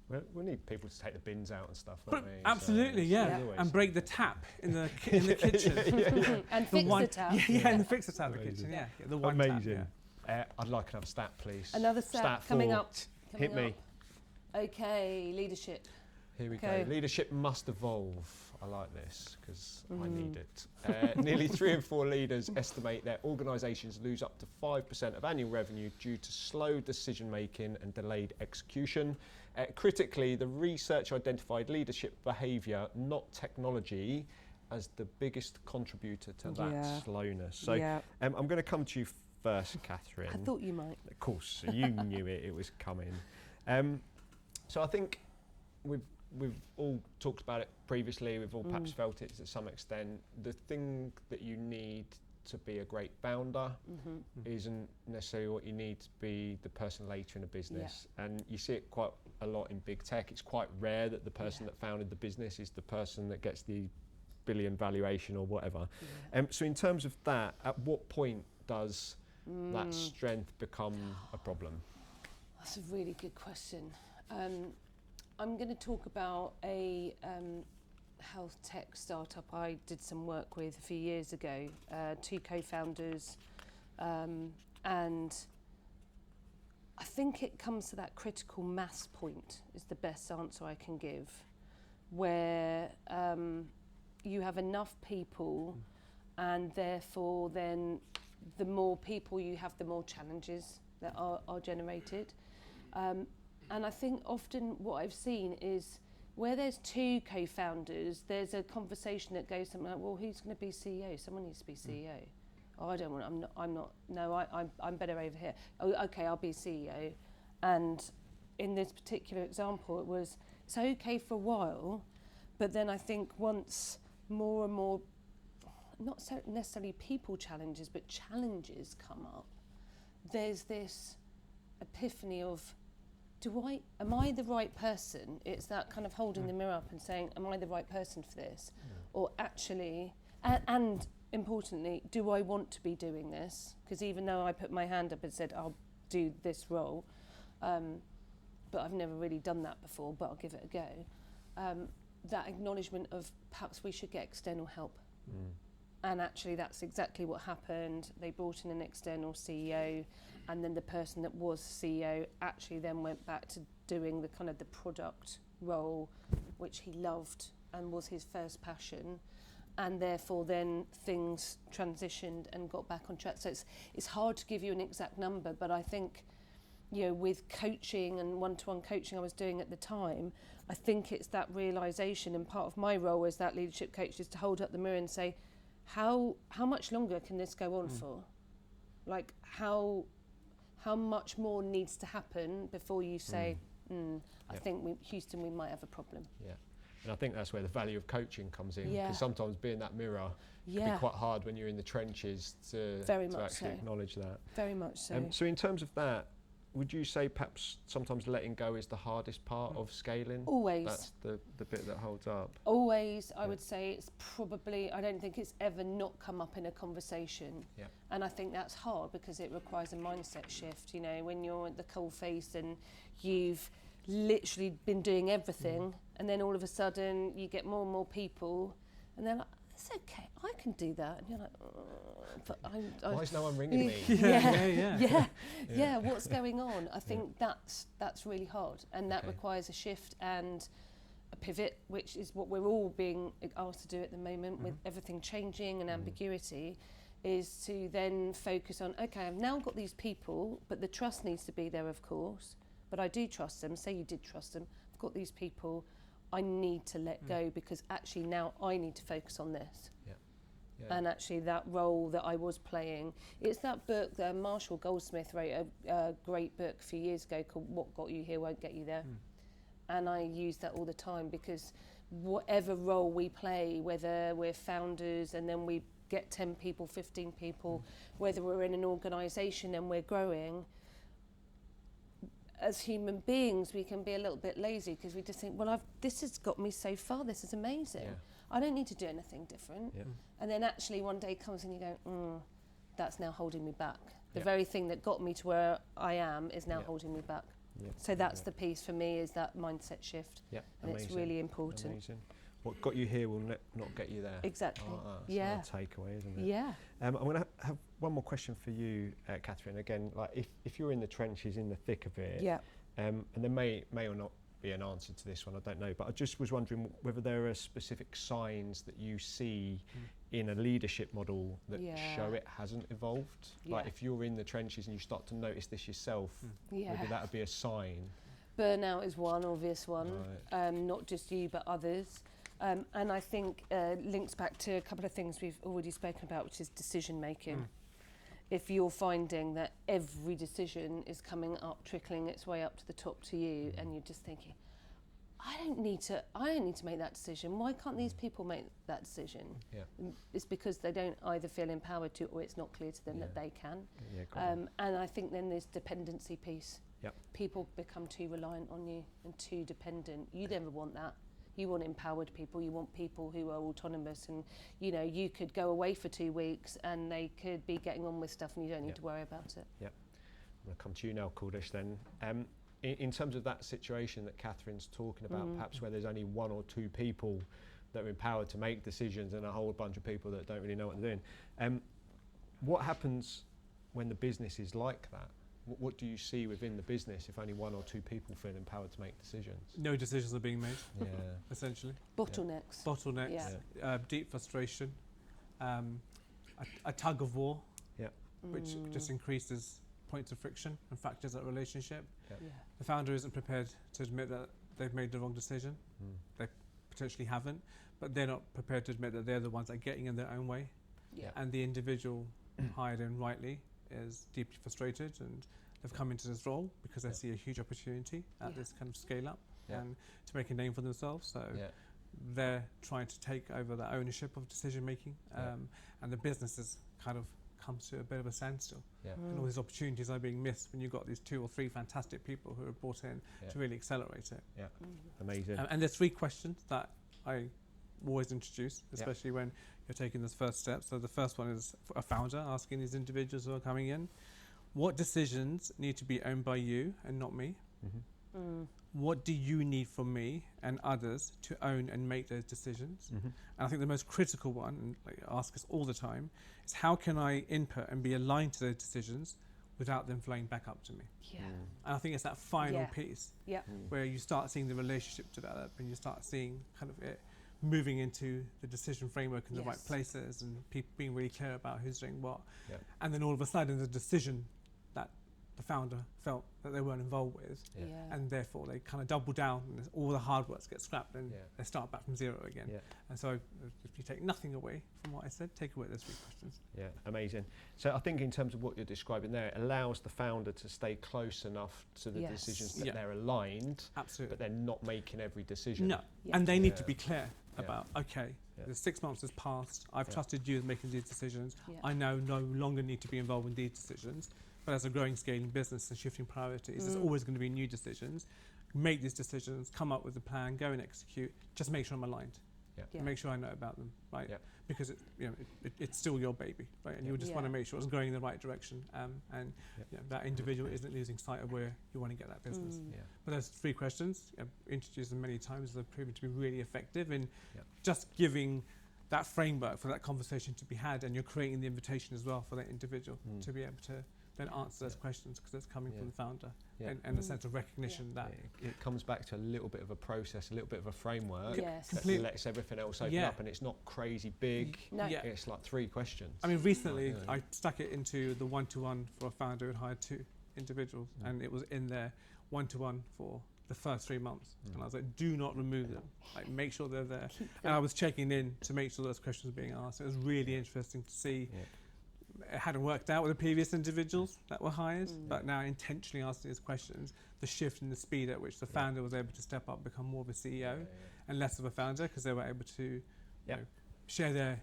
Well, we need people to take the bins out and stuff, don't we? Absolutely, and break the tap in the kitchen. And fix the tap. And fix the tap in the kitchen. The one Amazing. Tap, I'd like another stat, please. Another stat coming up. Hit me. Okay, leadership. Here we go. Leadership must evolve. I like this because I need it. Nearly 3 in 4 leaders estimate their organisations lose up to 5% of annual revenue due to slow decision making and delayed execution. Critically, the research identified leadership behaviour, not technology, as the biggest contributor to that slowness. So I'm going to come to you first, Katherine. I thought you might. Of course, you knew it was coming. So I think we've all talked about it previously, we've all perhaps felt it to some extent. The thing that you need to be a great founder isn't necessarily what you need to be the person later in a business. And you see it quite a lot in big tech. It's quite rare that the person that founded the business is the person that gets the billion valuation or whatever. So in terms of that, at what point does that strength become a problem? That's a really good question. I'm going to talk about a health tech startup I did some work with a few years ago, 2 co-founders, and I think it comes to that critical mass point is the best answer I can give, where you have enough people and therefore then the more people you have, the more challenges that are generated. And I think often what I've seen is where there's 2 co-founders, there's a conversation that goes something like, well, who's going to be CEO? Someone needs to be CEO. Oh, I don't want, I'm not, no, I'm better over here. Oh, okay, I'll be CEO. And in this particular example, it's okay for a while, but then I think once more and more, not so necessarily people challenges, but challenges come up, there's this epiphany of, am I the right person? It's that kind of holding the mirror up and saying, am I the right person for this? Or actually, and importantly, do I want to be doing this? Because even though I put my hand up and said, I'll do this role, but I've never really done that before, but I'll give it a go. That acknowledgement of perhaps we should get external help. And actually that's exactly what happened. They brought in an external CEO, and then the person that was CEO actually then went back to doing the kind of the product role, which he loved and was his first passion. And therefore then things transitioned and got back on track. So it's hard to give you an exact number, but I think, with coaching and one-to-one coaching I was doing at the time, I think it's that realisation, and part of my role as that leadership coach is to hold up the mirror and say, how much longer can this go on for? Like how much more needs to happen before you say, I think Houston, we might have a problem. Yeah, and I think that's where the value of coaching comes in, Yeah. because sometimes being that mirror can be quite hard when you're in the trenches to actually acknowledge that. Very much so. So in terms of that, would you say perhaps sometimes letting go is the hardest part of scaling? Always. That's the bit that holds up. Always, I would say it's probably, I don't think it's ever not come up in a conversation. Yeah. And I think that's hard because it requires a mindset shift. You know, when you're at the coal face and you've literally been doing everything, and then all of a sudden you get more and more people, and they're like, it's okay, I can do that. And you're like, but Why is no one ringing me? Yeah, what's going on? I think that's really hard, and that requires a shift and a pivot, which is what we're all being asked to do at the moment with everything changing and ambiguity, is to then focus on, okay, I've now got these people, but the trust needs to be there, of course, but I do trust them. Say you did trust them. I've got these people, I need to let go because actually now I need to focus on this. And actually that role that I was playing, it's that book that Marshall Goldsmith wrote, a great book a few years ago called What Got You Here Won't Get You There. And I use that all the time because whatever role we play, whether we're founders and then we get 10 people, 15 people, whether we're in an organisation and we're growing, as human beings, we can be a little bit lazy because we just think, well, this has got me so far, this is amazing. I don't need to do anything different. And then actually one day comes and you go, that's now holding me back. The very thing that got me to where I am is now holding me back. So that's the piece for me, is that mindset shift. And it's really important. Amazing. What got you here will not get you there. Exactly. That's a takeaway, isn't it? Yeah. I'm going to have one more question for you, Katherine. Again, like if you're in the trenches, in the thick of it, and there may or not be an answer to this one, I don't know, but I just was wondering whether there are specific signs that you see in a leadership model that show it hasn't evolved. Like if you're in the trenches and you start to notice this yourself, maybe that would be a sign. Burnout is one obvious one, not just you but others. And I think links back to a couple of things we've already spoken about, which is decision making. If you're finding that every decision is coming up, trickling its way up to the top to you, and you're just thinking, I don't need to make that decision. Why can't these people make that decision? It's because they don't either feel empowered to, or it's not clear to them that they can. And I think then there's dependency piece. People become too reliant on you and too dependent. You never want that. You want empowered people. You want people who are autonomous, and you know, you could go away for 2 weeks and they could be getting on with stuff and you don't need to worry about it. I'm going to come to you now, Kuldish, then. In terms of that situation that Katherine's talking about, perhaps where there's only 1 or 2 people that are empowered to make decisions and a whole bunch of people that don't really know what they're doing, what happens when the business is like that? What do you see within the business if only 1 or 2 people feel empowered to make decisions? No decisions are being made, essentially. Bottlenecks. Deep frustration, a tug of war, which just increases points of friction and fractures that relationship. The founder isn't prepared to admit that they've made the wrong decision. They potentially haven't, but they're not prepared to admit that they're the ones that are getting in their own way. And the individual hired in rightly is deeply frustrated, and they've come into this role because they see a huge opportunity at this kind of scale up and to make a name for themselves. So they're trying to take over the ownership of decision making, and the business has kind of comes to a bit of a standstill. And all these opportunities are being missed when you've got these 2 or 3 fantastic people who are brought in to really accelerate it. Amazing. And there's 3 questions that I always introduce, especially when you're taking this first step. So the first one is a founder asking these individuals who are coming in, what decisions need to be owned by you and not me? What do you need from me and others to own and make those decisions? And I think the most critical one, and like ask us all the time, is how can I input and be aligned to those decisions without them flowing back up to me? And I think it's that final piece where you start seeing the relationship develop and you start seeing kind of it moving into the decision framework in the right places, and people being really clear about who's doing what. And then all of a sudden the decision that the founder felt that they weren't involved with, and therefore they kind of double down and all the hard work gets scrapped and they start back from zero again. And so if you take nothing away from what I said, take away those 3 questions. Amazing. So I think in terms of what you're describing there, it allows the founder to stay close enough to the decisions that they're aligned, but they're not making every decision. No, and they need to be clear about, okay, the 6 months has passed, I've trusted you in making these decisions, I now no longer need to be involved in these decisions, But as a growing, scaling business and shifting priorities, there's always going to be new decisions. Make these decisions, come up with a plan, go and execute. Just make sure I'm aligned. Yeah. Make sure I know about them, right? Yeah. Because it's still your baby, right? And you just want to make sure it's going in the right direction, and that individual isn't losing sight of where you want to get that business. But there's 3 questions. Introduced them many times. They've proven to be really effective in just giving that framework for that conversation to be had, and you're creating the invitation as well for that individual to be able to then answer those questions, because it's coming from the founder, and a sense of recognition that it comes back to a little bit of a process, a little bit of a framework Yes. that lets everything else open up, and it's not crazy big. No. It's like 3 questions. I mean, recently I stuck it into the one-to-one for a founder who hired 2 individuals, and it was in there one-to-one for the first 3 months, and I was like, do not remove them, like make sure they're there. And I was checking in to make sure those questions were being asked. It was really interesting to see. It hadn't worked out with the previous individuals that were hired, but now intentionally asking these questions, the shift in the speed at which the founder was able to step up, become more of a CEO and less of a founder, because they were able to you know, share their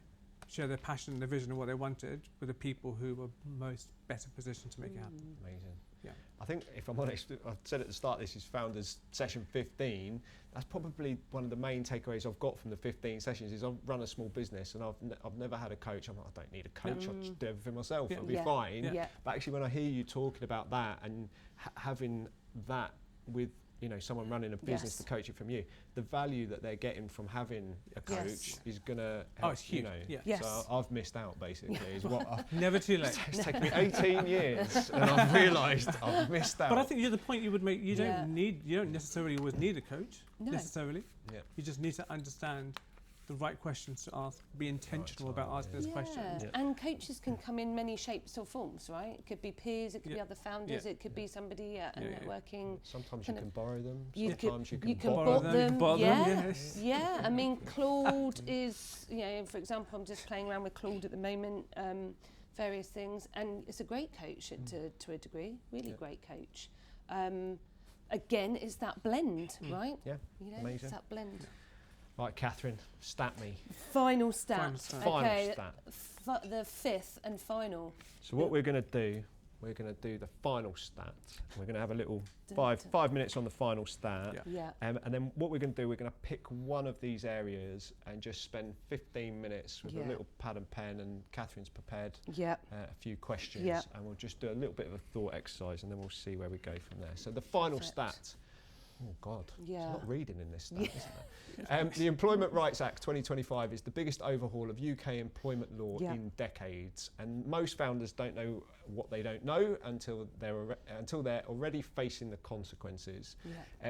passion and their vision of what they wanted with the people who were most better positioned to make it happen. Amazing. Yeah. I think, if I'm honest, I said at the start, this is Founders Session 15. That's probably one of the main takeaways I've got from the 15 sessions is I've run a small business and I've never had a coach. I'm like, I don't need a coach, I'll just do everything myself, I'll be fine. But actually when I hear you talking about that and having that with someone running a business to coach it from you, the value that they're getting from having a coach is going to help. Oh, it's huge. So I've missed out, basically, is what Never too late. It's taken me 18 years and I've realised I've missed out. But I think the point you would make, you don't necessarily always need a coach, necessarily. You just need to understand the right questions to ask, be intentional about asking those questions. And coaches can come in many shapes or forms, right? It could be peers, it could be other founders, it could be somebody at a networking. Sometimes you can borrow them, sometimes you can bot them. I mean, Yes. Claude is, for example, I'm just playing around with Claude at the moment, various things, and it's a great coach to a degree, really great coach. Again, it's that blend, right? Yeah, amazing. It's that blend. Right, Katherine, stat me. Final stat. Final stat. The 5th and final. So what we're going to do, we're going to do the final stat. We're going to have a little 5 minutes on the final stat. And then what we're going to do, we're going to pick one of these areas and just spend 15 minutes with a little pad and pen, and Katherine's prepared a few questions, and we'll just do a little bit of a thought exercise, and then we'll see where we go from there. So the final stat. Oh God, there's a lot of reading in this stuff, isn't there? The Employment Rights Act 2025 is the biggest overhaul of UK employment law in decades, and most founders don't know what they don't know until they're already facing the consequences.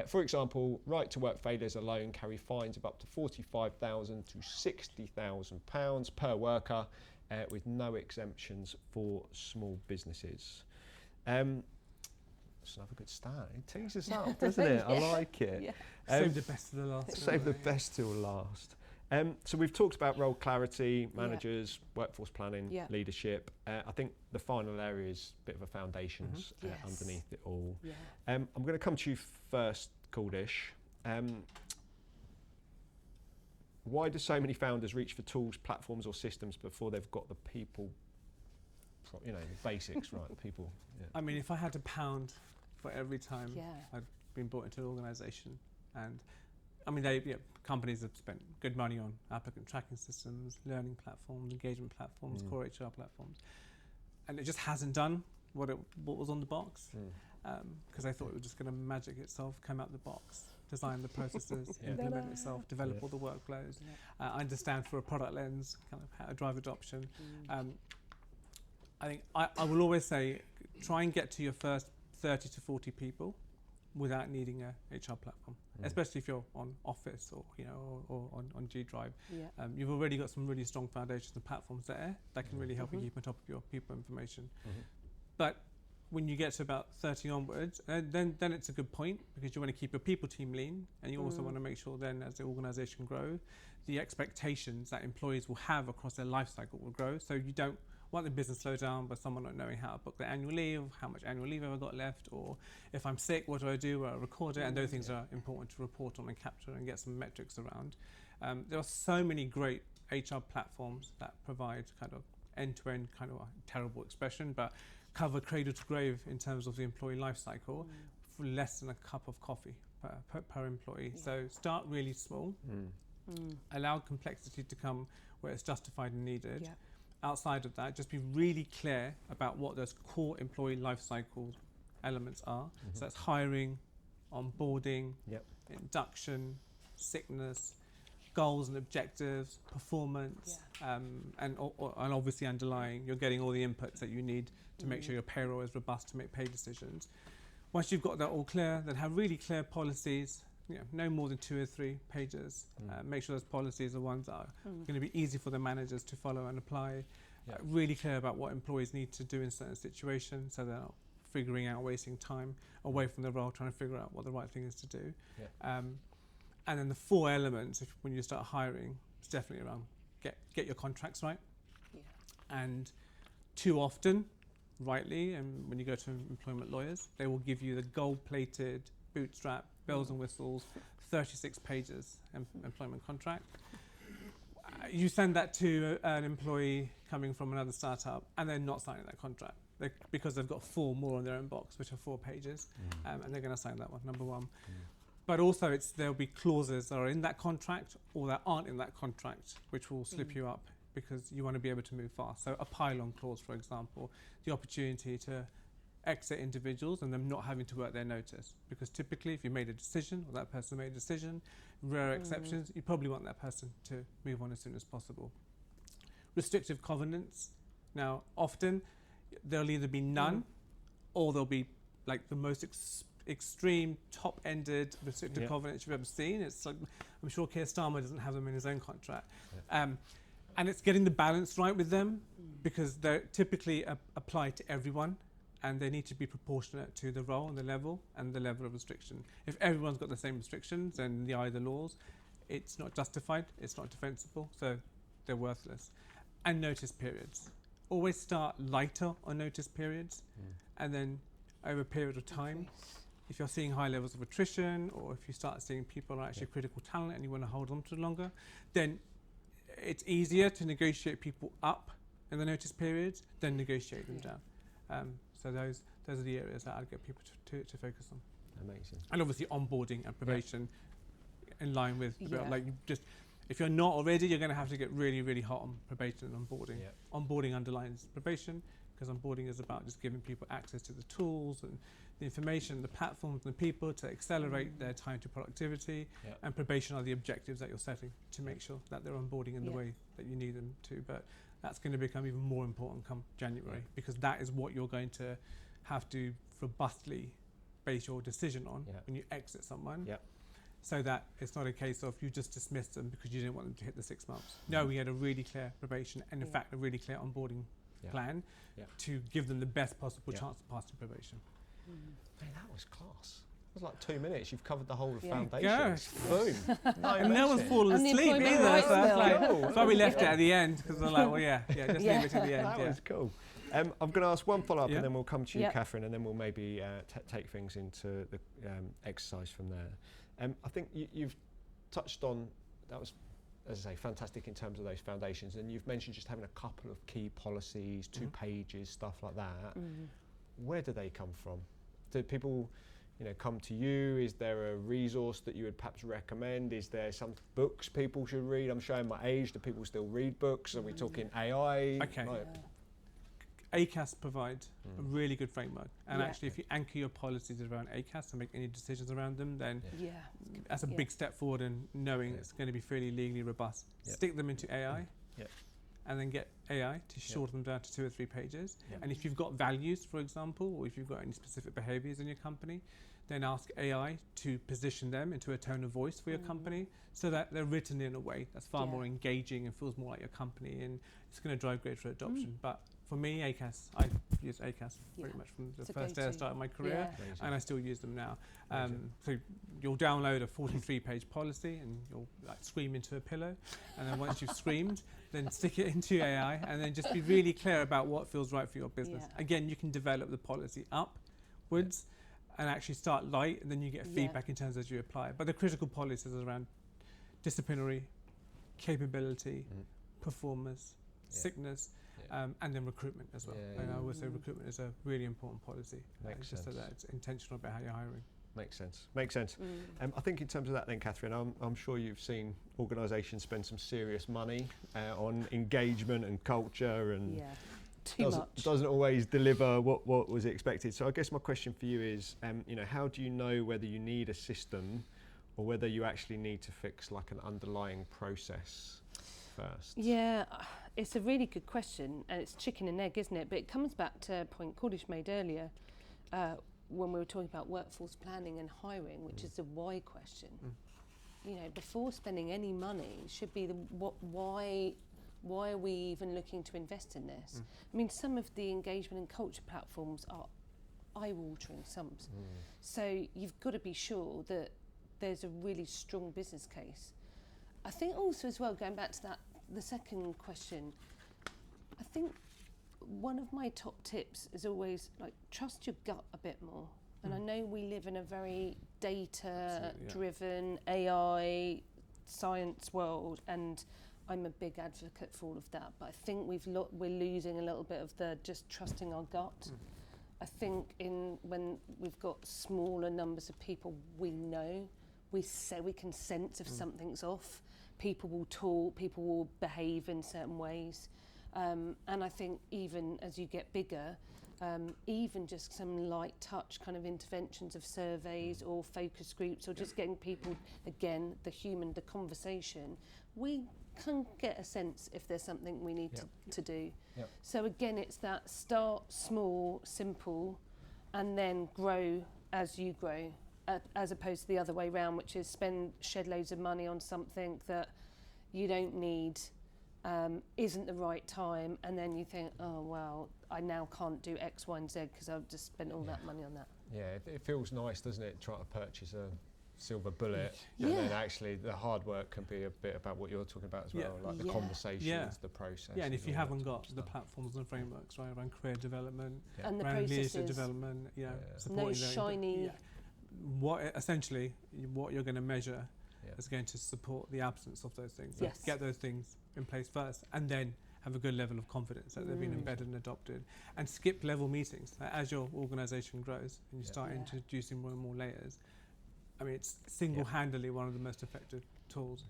For example, right to work failures alone carry fines of up to £45,000 to £60,000 per worker, with no exemptions for small businesses. It's another good start. It teases us up, doesn't it? I like it. Save the best to the last. Save the best till last. So we've talked about role clarity, managers, workforce planning, leadership. I think the final area is a bit of a foundations underneath it all. I'm going to come to you first, Kuldish. Why do so many founders reach for tools, platforms or systems before they've got the people, the basics right, the people? I mean, if I had to pound for every time I'd been brought into an organisation, and I mean, companies have spent good money on applicant tracking systems, learning platforms, engagement platforms, core HR platforms, and it just hasn't done what was on the box, because I thought it was just going to magic itself, come out the box, design the processes, implement itself, develop all the workflows, understand for a product lens kind of how to drive adoption. I think I will always say, try and get to your first 30 to 40 people without needing a HR platform, especially if you're on Office or on G Drive. You've already got some really strong foundations and platforms there that can really help you keep on top of your people information. But when you get to about 30 onwards, then it's a good point, because you want to keep your people team lean, and you also want to make sure then, as the organisation grows, the expectations that employees will have across their life cycle will grow. So you don't want the business slow down by someone not knowing how to book their annual leave, how much annual leave have I got left, or if I'm sick, what do I do? Well, I record it, and those things are important to report on and capture and get some metrics around. There are so many great HR platforms that provide kind of end-to-end, kind of a terrible expression, but cover cradle to grave in terms of the employee life cycle for less than a cup of coffee per employee. So start really small, allow complexity to come where it's justified and needed. Yeah. Outside of that, just be really clear about what those core employee life cycle elements are. So that's hiring, onboarding, induction, sickness, goals and objectives, performance, and obviously underlying, you're getting all the inputs that you need to make sure your payroll is robust to make pay decisions. Once you've got that all clear, then have really clear policies, no more than 2 or 3 pages. Make sure those policies are ones that are going to be easy for the managers to follow and apply. Really clear about what employees need to do in certain situations, so they're not figuring out, wasting time away from the role, trying to figure out what the right thing is to do. And then the 4 elements, when you start hiring, it's definitely around get your contracts right. And too often, rightly, and when you go to employment lawyers, they will give you the gold-plated, bootstrap, bells and whistles, 36 pages employment contract. You send that to an employee coming from another startup, and they're not signing that contract because they've got 4 more in their inbox, which are 4 pages, and they're going to sign that one, number one. But also, there'll be clauses that are in that contract or that aren't in that contract, which will slip you up because you want to be able to move fast. So a pylon clause, for example, the opportunity to exit individuals and them not having to work their notice. Because typically, if you made a decision or that person made a decision, rare exceptions, you probably want that person to move on as soon as possible. Restrictive covenants. Now, often, there'll either be none or there'll be like the most extreme top-ended restrictive covenants you've ever seen. It's like, I'm sure Keir Starmer doesn't have them in his own contract. And it's getting the balance right with them because they're typically applied to everyone and they need to be proportionate to the role and the level of restriction. If everyone's got the same restrictions and the eye of the laws, it's not justified, it's not defensible, so they're worthless. And notice periods. Always start lighter on notice periods and then over a period of time, if you're seeing high levels of attrition or if you start seeing people are actually critical talent and you want to hold on to longer, then it's easier to negotiate people up in the notice periods than negotiate them down. So those are the areas that I'd get people to focus on. Amazing. And obviously onboarding and probation in line with, if you're not already, you're going to have to get really, really hot on probation and onboarding. Onboarding underlines probation because onboarding is about just giving people access to the tools and the information, the platforms, and the people to accelerate their time to productivity. And probation are the objectives that you're setting to make sure that they're onboarding in the way that you need them to. But that's going to become even more important come January because that is what you're going to have to robustly base your decision on when you exit someone. So that it's not a case of you just dismissed them because you didn't want them to hit the 6 months. No, we had a really clear probation and in fact a really clear onboarding plan to give them the best possible chance to pass through probation. Man, that was class. It was like 2 minutes. You've covered the whole of Yeah. foundations. Boom. And no one's fallen And the asleep employment either. rights So that's bill. like, Cool. that's why we left it at the end because we're like, well, just leave it to the end. That was cool. I'm going to ask one follow-up and then we'll come to you, Yeah. Katherine, and then we'll maybe take things into the exercise from there. I think you've touched on, that was, as I say, fantastic in terms of those foundations, and you've mentioned just having a couple of key policies, 2 pages, stuff like that. Where do they come from? Do people come to you? Is there a resource that you would perhaps recommend? Is there some books people should read? I'm showing my age. Do people still read books? Are we talking AI? Okay. ACAS provides a really good framework. And actually, if you anchor your policies around ACAS and make any decisions around them, then that's a big step forward in knowing it's going to be fairly legally robust. Stick them into AI and then get AI to shorten them down to 2 or 3 pages. And if you've got values, for example, or if you've got any specific behaviors in your company, then ask AI to position them into a tone of voice for your company so that they're written in a way that's far more engaging and feels more like your company, and it's going to drive greater adoption. But for me, ACAS, I use ACAS pretty much from the first day I started my career, and I still use them now. So you'll download a 43-page policy and you'll scream into a pillow, and then once you've screamed, then stick it into AI, and then just be really clear about what feels right for your business. Again, you can develop the policy upwards and actually start light, and then you get feedback in terms as you apply it. But the critical policies are around disciplinary, capability, performance, sickness, and then recruitment as well. Yeah, And I would say recruitment is a really important policy. Makes just so sense. that it's intentional about how you're hiring. Makes sense. Makes sense. I think in terms of that then, Katherine, I'm sure you've seen organisations spend some serious money on engagement and culture, and too much. Doesn't always deliver what was expected. So I guess my question for you is, how do you know whether you need a system or whether you actually need to fix like an underlying process first? Yeah, it's a really good question, and it's chicken and egg, isn't it? But it comes back to a point Kuldish made earlier when we were talking about workforce planning and hiring, which is the why question. Before spending any money should be the why are we even looking to invest in this? I mean, some of the engagement and culture platforms are eye-watering sums. So you've got to be sure that there's a really strong business case. I think also as well, going back to that, the second question, I think one of my top tips is always trust your gut a bit more. And I know we live in a very data-driven AI science world, and I'm a big advocate for all of that. But I think we're losing a little bit of the just trusting our gut. I think when we've got smaller numbers of people we know, we can sense if something's off. People will talk, people will behave in certain ways. And I think even as you get bigger, even just some light touch kind of interventions of surveys or focus groups, or just getting people, again, the conversation, we can get a sense if there's something we need to do. So again, it's that start small, simple, and then grow as you grow, as opposed to the other way around, which is shed loads of money on something that you don't need, isn't the right time, and then you think, oh well, I now can't do X, Y, and Z because I've just spent all that money on that. Yeah, it feels nice, doesn't it, trying to purchase a silver bullet, and then actually the hard work can be a bit about what you're talking about as well, like the conversations, the process. Yeah, and if you haven't got the platforms and frameworks, right, around career development, and the around leadership processes, development, no shiny. What you're going to measure is going to support the absence of those things. So get those things in place first, and then have a good level of confidence that they've been embedded and adopted, and skip level meetings. As your organisation grows and you start introducing more and more layers, I mean, it's single-handedly one of the most effective tools.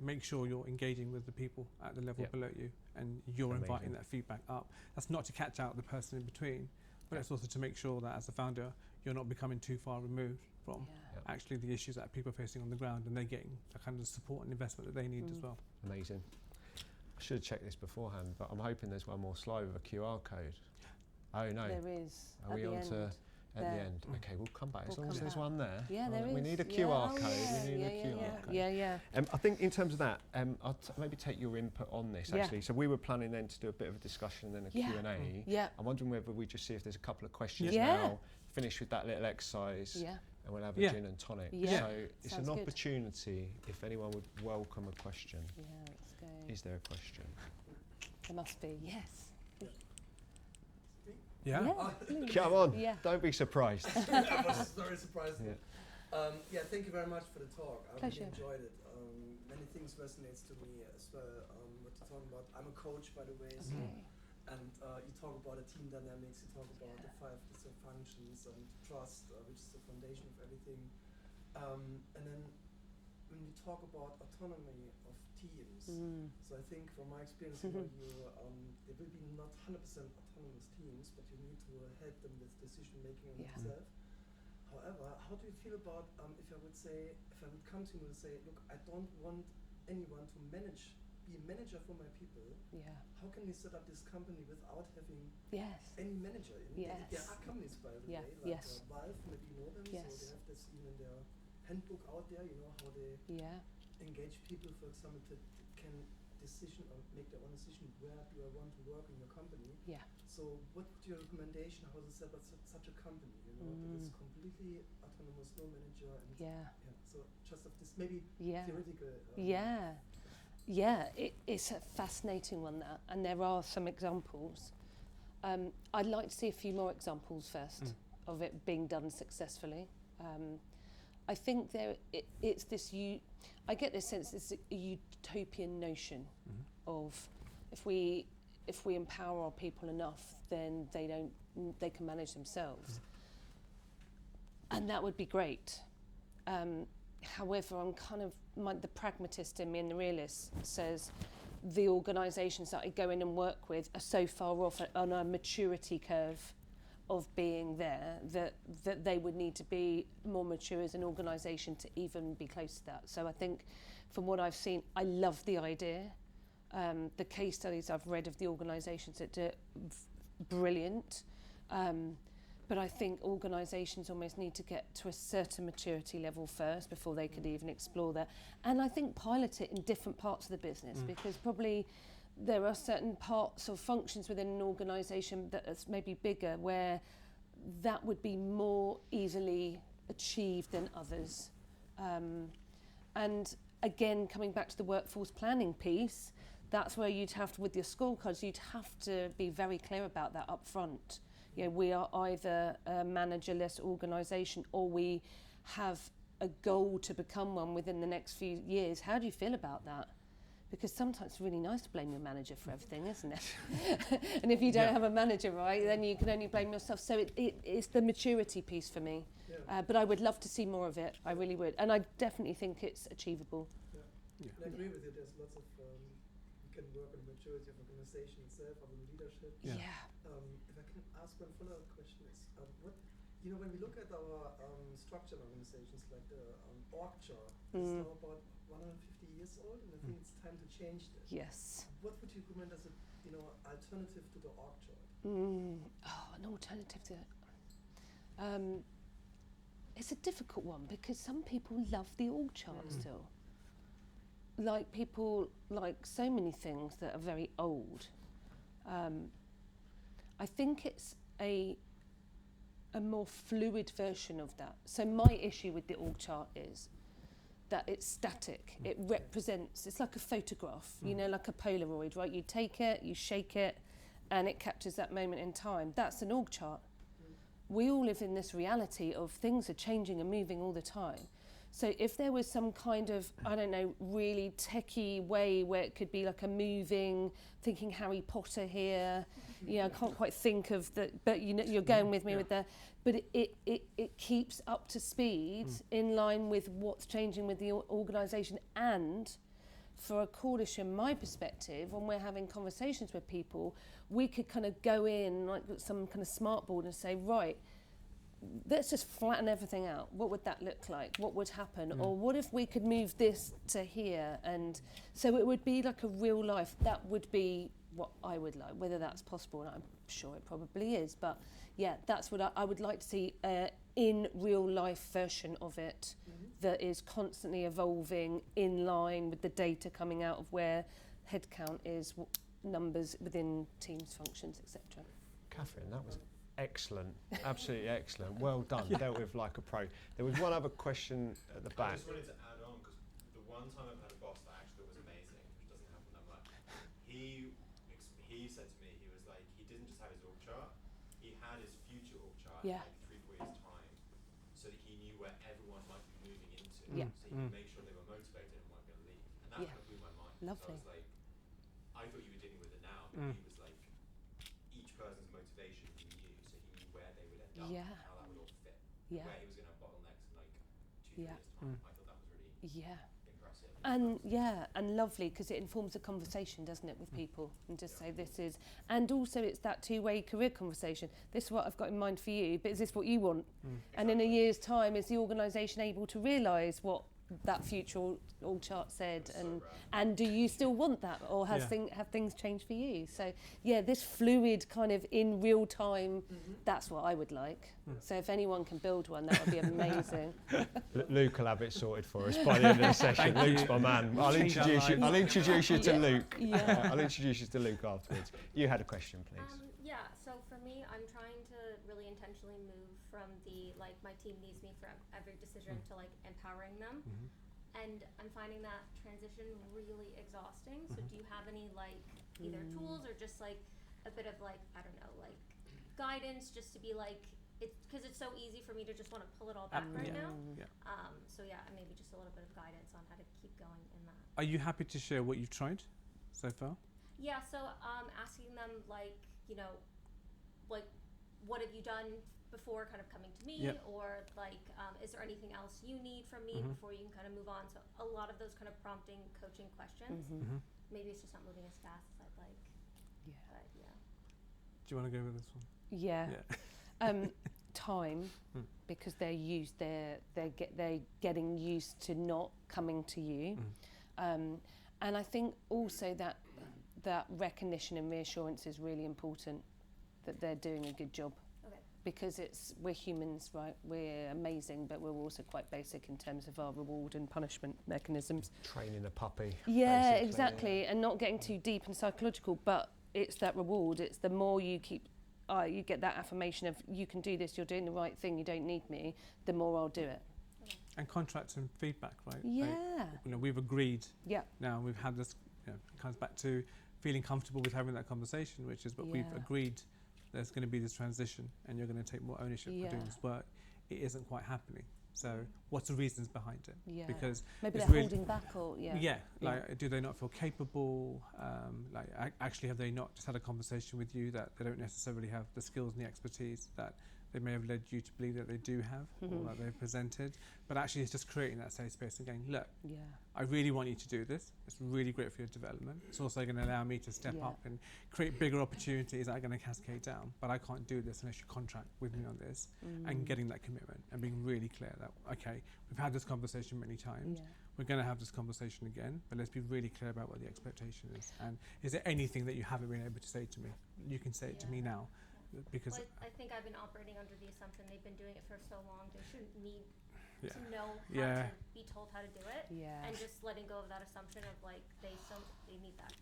Make sure you're engaging with the people at the level below you, and you're inviting that feedback up. That's not to catch out the person in between, but it's also to make sure that as a founder, you're not becoming too far removed from actually the issues that people are facing on the ground, and they're getting the kind of support and investment that they need as well. Amazing. I should have checked this beforehand, but I'm hoping there's one more slide with a QR code. Oh no. There is. Are we on to at there. the end? Okay, we'll come back. As long as come there's back. one there. Yeah, there We is. need a QR code. Yeah, We need a QR code. Yeah. I think in terms of that, I'll maybe take your input on this actually. So we were planning then to do a bit of a discussion and then a Q&A. Yeah. I'm wondering whether we just see if there's a couple of questions Yeah. now, finish with that little exercise, and we'll have a gin and tonic. Yeah. So it's Sounds an good. opportunity if anyone would welcome a question. Yeah, let's go. Is there a question? There must be. Yes. Yeah. Come on, Yeah. don't be surprised. I was very surprised. Yeah. Thank you very much for the talk. I Pleasure. really enjoyed it. Many things resonates to me as well. What you're talking about. I'm a coach, by the way, so, and you talk about the team dynamics. You talk about the 5 different functions and trust, which is the foundation of everything. And then when you talk about autonomy of teams, so I think from my experience, there will be not 100% autonomous teams, but you need to help them with decision making on themselves. However, how do you feel about if I would come to you and say, look, I don't want anyone to be a manager for my people. Yeah. How can we set up this company without having any manager? Yes. There are companies, by the way, like Valve, maybe you know them, so they have this even in their handbook out there, you know, how they engage people, for example, to can decision or make their own decision, where do I want to work in your company? Yeah. So what's your recommendation, how to set up such a company, you know, that is completely autonomous, no manager, and so just of this maybe theoretical it's a fascinating one, that, and there are some examples. I'd like to see a few more examples first of it being done successfully. I think it's this. I get this sense it's a utopian notion of if we if we empower our people enough, then they can manage themselves. And that would be great. However, I'm kind of, the pragmatist in me and the realist says the organisations that I go in and work with are so far off on a maturity curve of being there that they would need to be more mature as an organisation to even be close to that. So I think from what I've seen, I love the idea. The case studies I've read of the organisations that do it, brilliant. But I think organisations almost need to get to a certain maturity level first before they could even explore that. And I think pilot it in different parts of the business, because probably there are certain parts or functions within an organisation that is maybe bigger where that would be more easily achieved than others. And again, coming back to the workforce planning piece, that's where you'd have to, with your scorecards, you'd have to be very clear about that up front. You know, we are either a managerless organisation or we have a goal to become one within the next few years. How do you feel about that? Because sometimes it's really nice to blame your manager for everything, isn't it? And if you don't have a manager, right, then you can only blame yourself. So it's the maturity piece for me. Yeah. But I would love to see more of it. I really would. And I definitely think it's achievable. Yeah. I agree with you. There's lots of, you can work on the maturity of organisation itself, on the leadership. Yeah. If I can ask one follow-up question is, what, you know, when we look at our structured organizations like the org chart, it's now about 150 years old, and I think it's time to change that. Yes. What would you recommend as a, you know, alternative to the org chart? An alternative to it's a difficult one because some people love the org chart still. Like people like so many things that are very old. I think it's a more fluid version of that. So my issue with the org chart is that it's static. It represents, it's like a photograph, you know, like a Polaroid, right? You take it, you shake it, and it captures that moment in time. That's an org chart. We all live in this reality of things are changing and moving all the time. So if there was some kind of, I don't know, really techie way where it could be like a moving, thinking Harry Potter here, you know, I can't quite think of the, but you know, you're going with me with the, but it keeps up to speed in line with what's changing with the organisation. And for a Kuldish, in my perspective, when we're having conversations with people, we could kind of go in like some kind of smart board and say, right, let's just flatten everything out. What would that look like? What would happen? Or what if we could move this to here? And so it would be like a real life. That would be what I would like, whether that's possible. And I'm sure it probably is. But yeah, that's what I would like to see in real life version of it that is constantly evolving in line with the data coming out of where headcount is, numbers within teams, functions, etc. Catherine, that was excellent, absolutely excellent. Well done, dealt with like a pro. There was one other question at the back. I just wanted to add on, because the one time I've had a boss that I actually thought was amazing, which doesn't happen that much, he said to me, he was like, he didn't just have his org chart, he had his future org chart in like 3-4 years time, so that he knew where everyone might be moving into, so he could make sure they were motivated and weren't going to leave. And that kind of blew my mind. Lovely. So I was like, I thought you were dealing with it now, but he was like, each person's motivation he knew, so he knew where they would end up and how that would all fit. Where he was going to have bottlenecks in like 2-3 years time. I thought that was really impressive. And lovely, because it informs a conversation, doesn't it, with people, and just say this is, and also it's that two-way career conversation. This is what I've got in mind for you, but is this what you want? And in a year's time, is the organisation able to realise what that future org chart said, and do you still want that, or have things changed for you? So yeah, this fluid kind of in real time, that's what I would like. So if anyone can build one, that would be amazing. Luke will have it sorted for us by the end of the session. Luke's my man. I'll introduce you to Luke. I'll introduce you to Luke afterwards. You had a question, please. So for me, I'm trying to really intentionally move from the, like, my team needs me for every decision to, like, empowering them. And I'm finding that transition really exhausting. So do you have any, like, either tools or just, like, a bit of, like, I don't know, like, guidance just to be, like, because it's so easy for me to just want to pull it all back right now. So maybe just a little bit of guidance on how to keep going in that. Are you happy to share what you've tried so far? Yeah, so asking them like, you know, like what have you done before kind of coming to me, Yep. or like is there anything else you need from me before you can kind of move on? So a lot of those kind of prompting coaching questions. Maybe it's just not moving as fast as I'd like. Yeah. But yeah. Do you want to go with this one? Yeah. Time, because they're getting used to not coming to you, and I think also that recognition and reassurance is really important, that they're doing a good job. Okay. Because we're humans, right? We're amazing, but we're also quite basic in terms of our reward and punishment mechanisms. Training a puppy. Yeah, basically. exactly, and not getting too deep and psychological, but it's that reward. It's the more you keep. You get that affirmation of you can do this, you're doing the right thing, you don't need me, the more I'll do it. And contracts and feedback, right? Yeah. You know, we've agreed. Yeah. Now we've had this. You know, it comes back to feeling comfortable with having that conversation, which is what we've agreed. There's going to be this transition, and you're going to take more ownership for doing this work. It isn't quite happening. So, what's the reasons behind it? Yeah. Because maybe it's they're really holding back, or like do they not feel capable? Actually, have they not just had a conversation with you that they don't necessarily have the skills and the expertise that they may have led you to believe that they do have, or that they've presented? But actually, it's just creating that safe space and going, look, I really want you to do this. It's really great for your development. It's also going to allow me to step up and create bigger opportunities that are going to cascade down. But I can't do this unless you contract with me on this, and getting that commitment and being really clear that, okay, we've had this conversation many times. We're going to have this conversation again, but let's be really clear about what the expectation is. And is there anything that you haven't been able to say to me? You can say it to me now. Because well, I think I've been operating under the assumption they've been doing it for so long, they shouldn't need to know how to be told how to do it. And just letting go of that assumption of like they need that.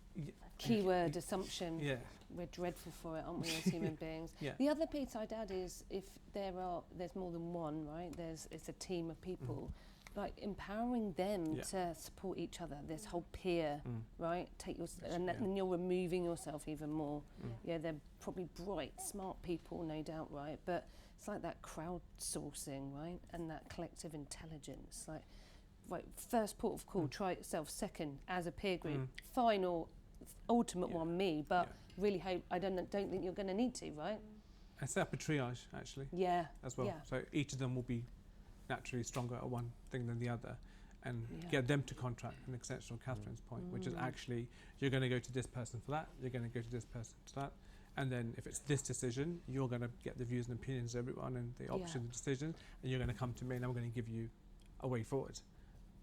Keyword assumption. Yeah. We're dreadful for it, aren't we, as human beings? The other piece I'd add is if there's more than one, right? It's a team of people. Like empowering them to support each other, this whole peer, right? And then you're removing yourself even more. Yeah, they're probably bright, smart people, no doubt, right? But it's like that crowdsourcing, right? And that collective intelligence. Like, right, first port of call, try it yourself. Second, as a peer group. Final, ultimate one, me. But really hope, I don't think you're going to need to, right? And set up a triage, actually. As well. So each of them will be naturally stronger at one thing than the other, and get them to contract an exceptional Catherine's point, which is actually you're going to go to this person for that, you're going to go to this person to that, and then if it's this decision, you're going to get the views and opinions of everyone and the options and decisions, and you're going to come to me and I'm going to give you a way forward.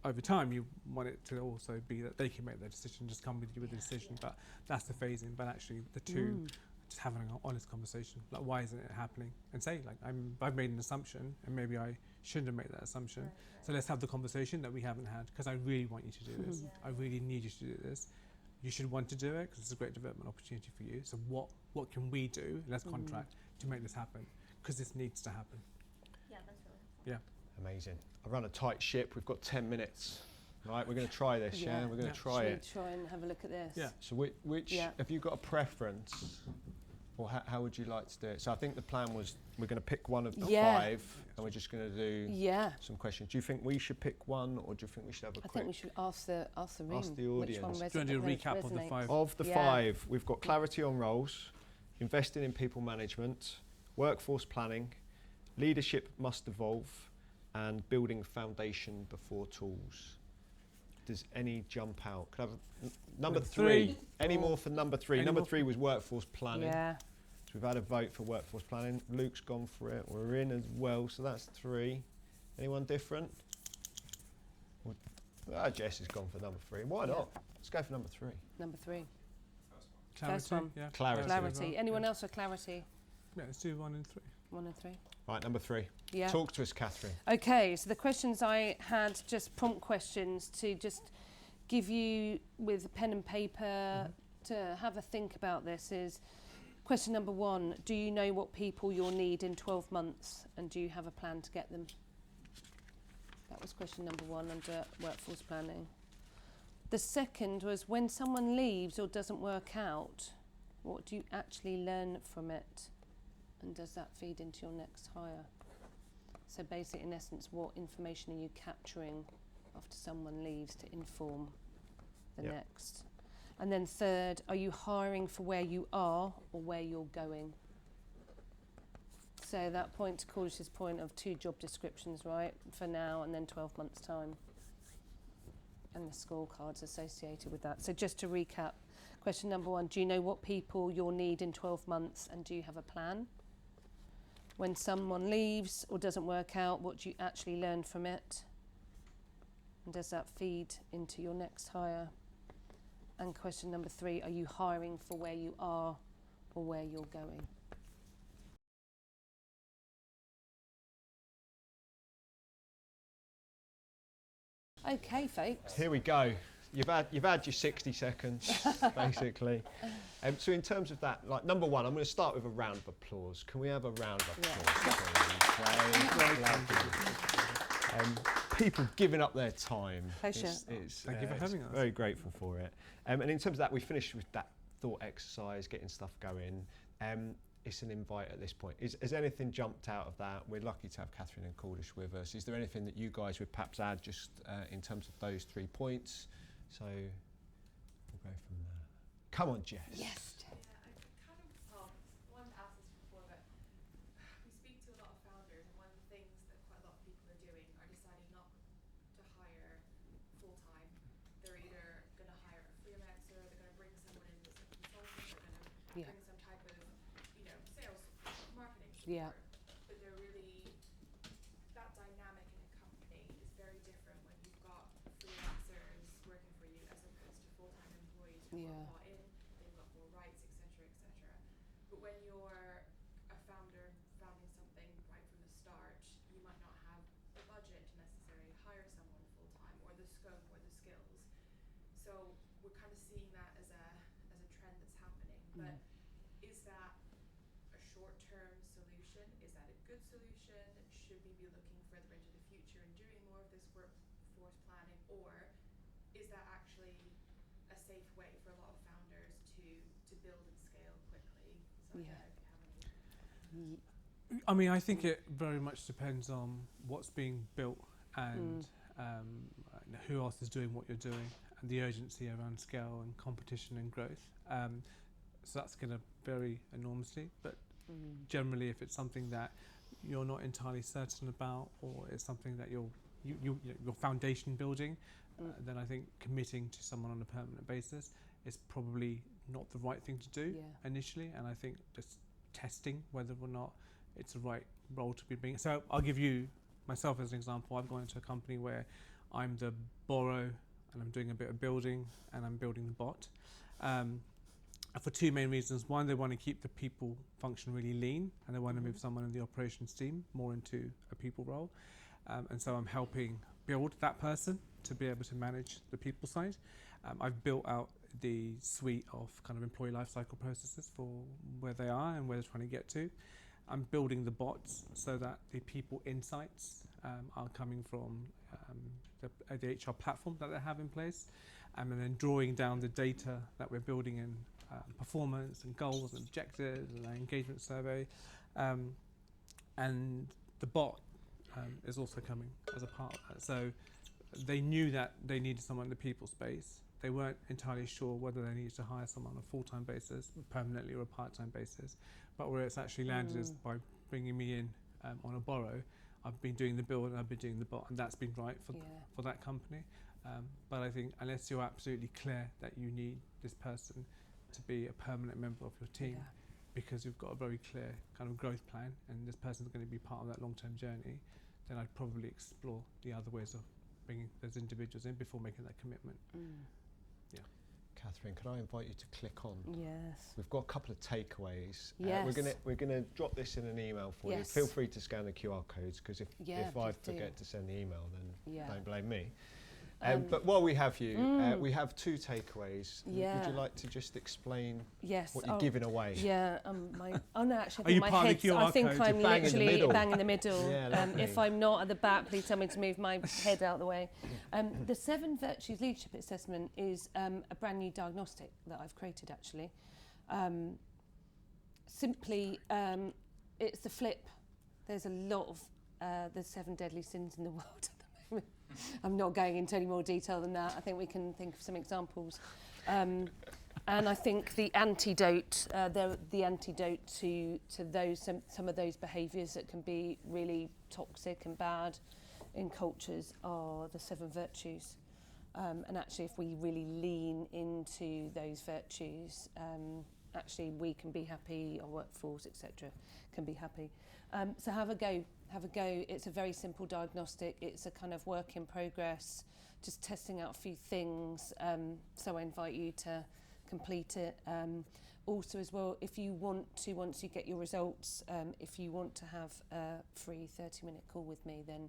Over time, you want it to also be that they can make their decision, just come with you with the decision, but that's the phasing. But actually, the two, just having an honest conversation, like why isn't it happening, and say like I've made an assumption and maybe I shouldn't have made that assumption. So let's have the conversation that we haven't had, because I really want you to do this. I really need you to do this. You should want to do it because it's a great development opportunity for you. So what can we do? Let's contract to make this happen, because this needs to happen. Yeah, that's really helpful. Amazing. I run a tight ship. We've got 10 minutes. Right, we're going to try this, We're going to try it. Should we try and have a look at this? Yeah. So which have you got a preference, or how would you like to do it? So I think the plan was we're going to pick one of the 5, and we're just going to do some questions. Do you think we should pick one, or do you think we should have a quick? I think we should ask the room. Ask the audience. Which one Do you want to do a recap of the 5? Of the 5, we've got clarity on roles, investing in people management, workforce planning, leadership must evolve, and building foundation before tools. Does any jump out? Could I have number 3? Any more for number 3? Number 3 was workforce planning. So we've had a vote for workforce planning. Luke's gone for it. We're in as well, so that's 3. Anyone different? Jess has gone for number 3. Why not? Let's go for number 3. Number 3. Clarity. First one. Clarity. Clarity. Anyone else for clarity? Yeah, let's do 1 and 3. 1 and 3. Right, number 3. Talk to us, Katherine. Okay, so the questions I had, just prompt questions to just give you with a pen and paper to have a think about this is question number 1, do you know what people you'll need in 12 months and do you have a plan to get them? That was question number 1 under workforce planning. The second was when someone leaves or doesn't work out, what do you actually learn from it? And does that feed into your next hire? So basically, in essence, what information are you capturing after someone leaves to inform the next? And then third, are you hiring for where you are or where you're going? So that point to Kuldish's point of 2 job descriptions, right, for now and then 12 months' time. And the scorecards associated with that. So just to recap, question number 1, do you know what people you'll need in 12 months and do you have a plan? When someone leaves or doesn't work out, what do you actually learn from it? And does that feed into your next hire? And question number 3, are you hiring for where you are or where you're going? Okay, folks. Here we go. You've had your 60 seconds, basically. So in terms of that, like number 1, I'm going to start with a round of applause. Can we have a round of applause, please? People giving up their time. Pleasure. Thank you for having us. Very grateful for it. And in terms of that, we finished with that thought exercise, getting stuff going. It's an invite at this point. Has anything jumped out of that? We're lucky to have Katherine and Kuldish with us. Is there anything that you guys would perhaps add just in terms of those 3 points? So we'll go from there. Come on, Jess. Yes. Yeah, I kind of wanted to ask this before, but we speak to a lot of founders, and one of the things that quite a lot of people are doing are deciding not to hire full time. They're either going to hire a freelancer, they're going to bring someone in as a consultant, they're going to bring some type of, sales, marketing support. Yeah. But they're really, that dynamic in a company is very different when you've got freelancers working for you as opposed to full-time employees who are bought in, they've got more rights, etc., etc. But when you're a founder founding something right from the start, you might not have the budget to necessarily hire someone full-time or the scope or the skills. So we're kind of seeing that as a trend that's happening. But is that a short-term solution? Is that a good solution? Should we be looking further into the future and doing more of this workforce planning, or is that actually a safe way for a lot of founders to build and scale quickly? So I don't know if you have any. I mean, I think it very much depends on what's being built and who else is doing what you're doing, and the urgency around scale and competition and growth. So that's going to vary enormously, but generally if it's something that you're not entirely certain about, or it's something that your foundation building, then I think committing to someone on a permanent basis is probably not the right thing to do initially, and I think just testing whether or not it's the right role to be bringing. So I'll give you myself as an example. I've gone into a company where I'm the borrow and I'm doing a bit of building and I'm building the bot. For 2 main reasons. One, they want to keep the people function really lean, and they want to move someone in the operations team more into a people role. And so I'm helping build that person to be able to manage the people side. I've built out the suite of kind of employee lifecycle processes for where they are and where they're trying to get to. I'm building the bots so that the people insights are coming from the HR platform that they have in place, and then drawing down the data that we're building in performance and goals and objectives and our engagement survey, and the bot is also coming as a part of that. So they knew that they needed someone in the people space. They weren't entirely sure whether they needed to hire someone on a full-time basis, permanently, or a part-time basis. But where it's actually landed is by bringing me in on a borrow. I've been doing the build and I've been doing the bot, and that's been right for that company. But I think unless you're absolutely clear that you need this person to be a permanent member of your team, because you've got a very clear kind of growth plan and this person's going to be part of that long-term journey, then I'd probably explore the other ways of bringing those individuals in before making that commitment. Katherine, could I invite you to click on? Yes. We've got a couple of takeaways. Yes. We're gonna drop this in an email for you. Feel free to scan the QR codes, because if I forget to send the email, then don't blame me. But while we have you, we have 2 takeaways. Would you like to just explain what you're giving away? Yeah, no, actually, Are you my part of head. the QR I think code? I'm You're bang in the literally middle. bang in the middle. If lovely. I'm not at the back, please tell me to move my head out of the way. The 7 Virtues Leadership Assessment is a brand new diagnostic that I've created, actually. Simply, it's the flip. There's a lot of the 7 deadly sins in the world at the moment. I'm not going into any more detail than that. I think we can think of some examples. And I think the antidote, the antidote to those some of those behaviours that can be really toxic and bad in cultures are the 7 virtues. And actually, if we really lean into those virtues, actually we can be happy, our workforce, etc., can be happy. So have a go. It's a very simple diagnostic. It's a kind of work in progress, just testing out a few things. So I invite you to complete it. Also as well, if you want to, once you get your results, if you want to have a free 30-minute call with me, then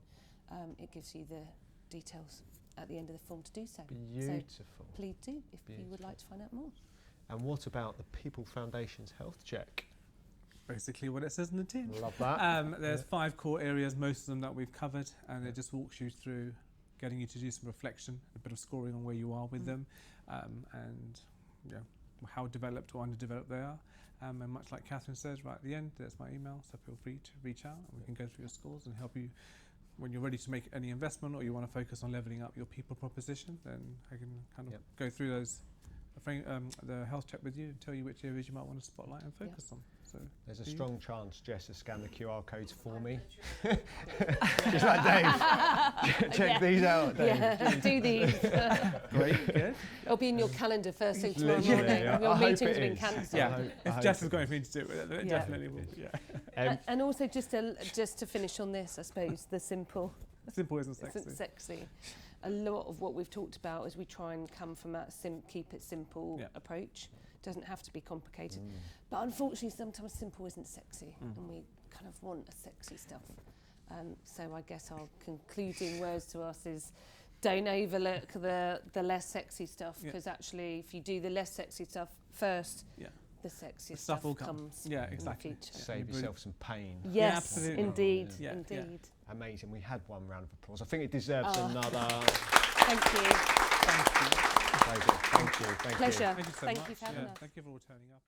it gives you the details at the end of the form to do so. Beautiful. So please do if you would like to find out more. And what about the People Foundation's health check? Basically what it says in the tin. Love that. There's 5 core areas, most of them that we've covered, and it just walks you through getting you to do some reflection, a bit of scoring on where you are with them, and how developed or underdeveloped they are. And much like Katherine says right at the end, there's my email, so feel free to reach out and we can go through your scores and help you when you're ready to make any investment or you want to focus on levelling up your people proposition. Then I can kind of go through those the health check with you and tell you which areas you might want to spotlight and focus on. So there's a strong chance Jess has scanned the QR codes for me. She's like, Dave, check these out, Dave. Yeah, do these. Great, good. It'll be in your calendar first thing tomorrow morning. Your meeting's been cancelled. Yeah, if Jess has got anything to do with it, then it definitely will. Yeah. And also just to finish on this, I suppose, the simple. Simple isn't sexy. Isn't sexy. A lot of what we've talked about is we try and come from that keep it simple approach. Doesn't have to be complicated. But unfortunately, sometimes simple isn't sexy, and we kind of want a sexy stuff. So I guess our concluding words to us is don't overlook the less sexy stuff, because actually if you do the less sexy stuff first, the sexiest stuff will comes exactly. in the future. Save yourself some pain. Yes, absolutely. indeed, Yeah. indeed. Amazing. We had one round of applause. I think it deserves another. Thank you. Thank you. Thank you. Pleasure. Thank you so Thank much. you for having us. Thank you for all turning up.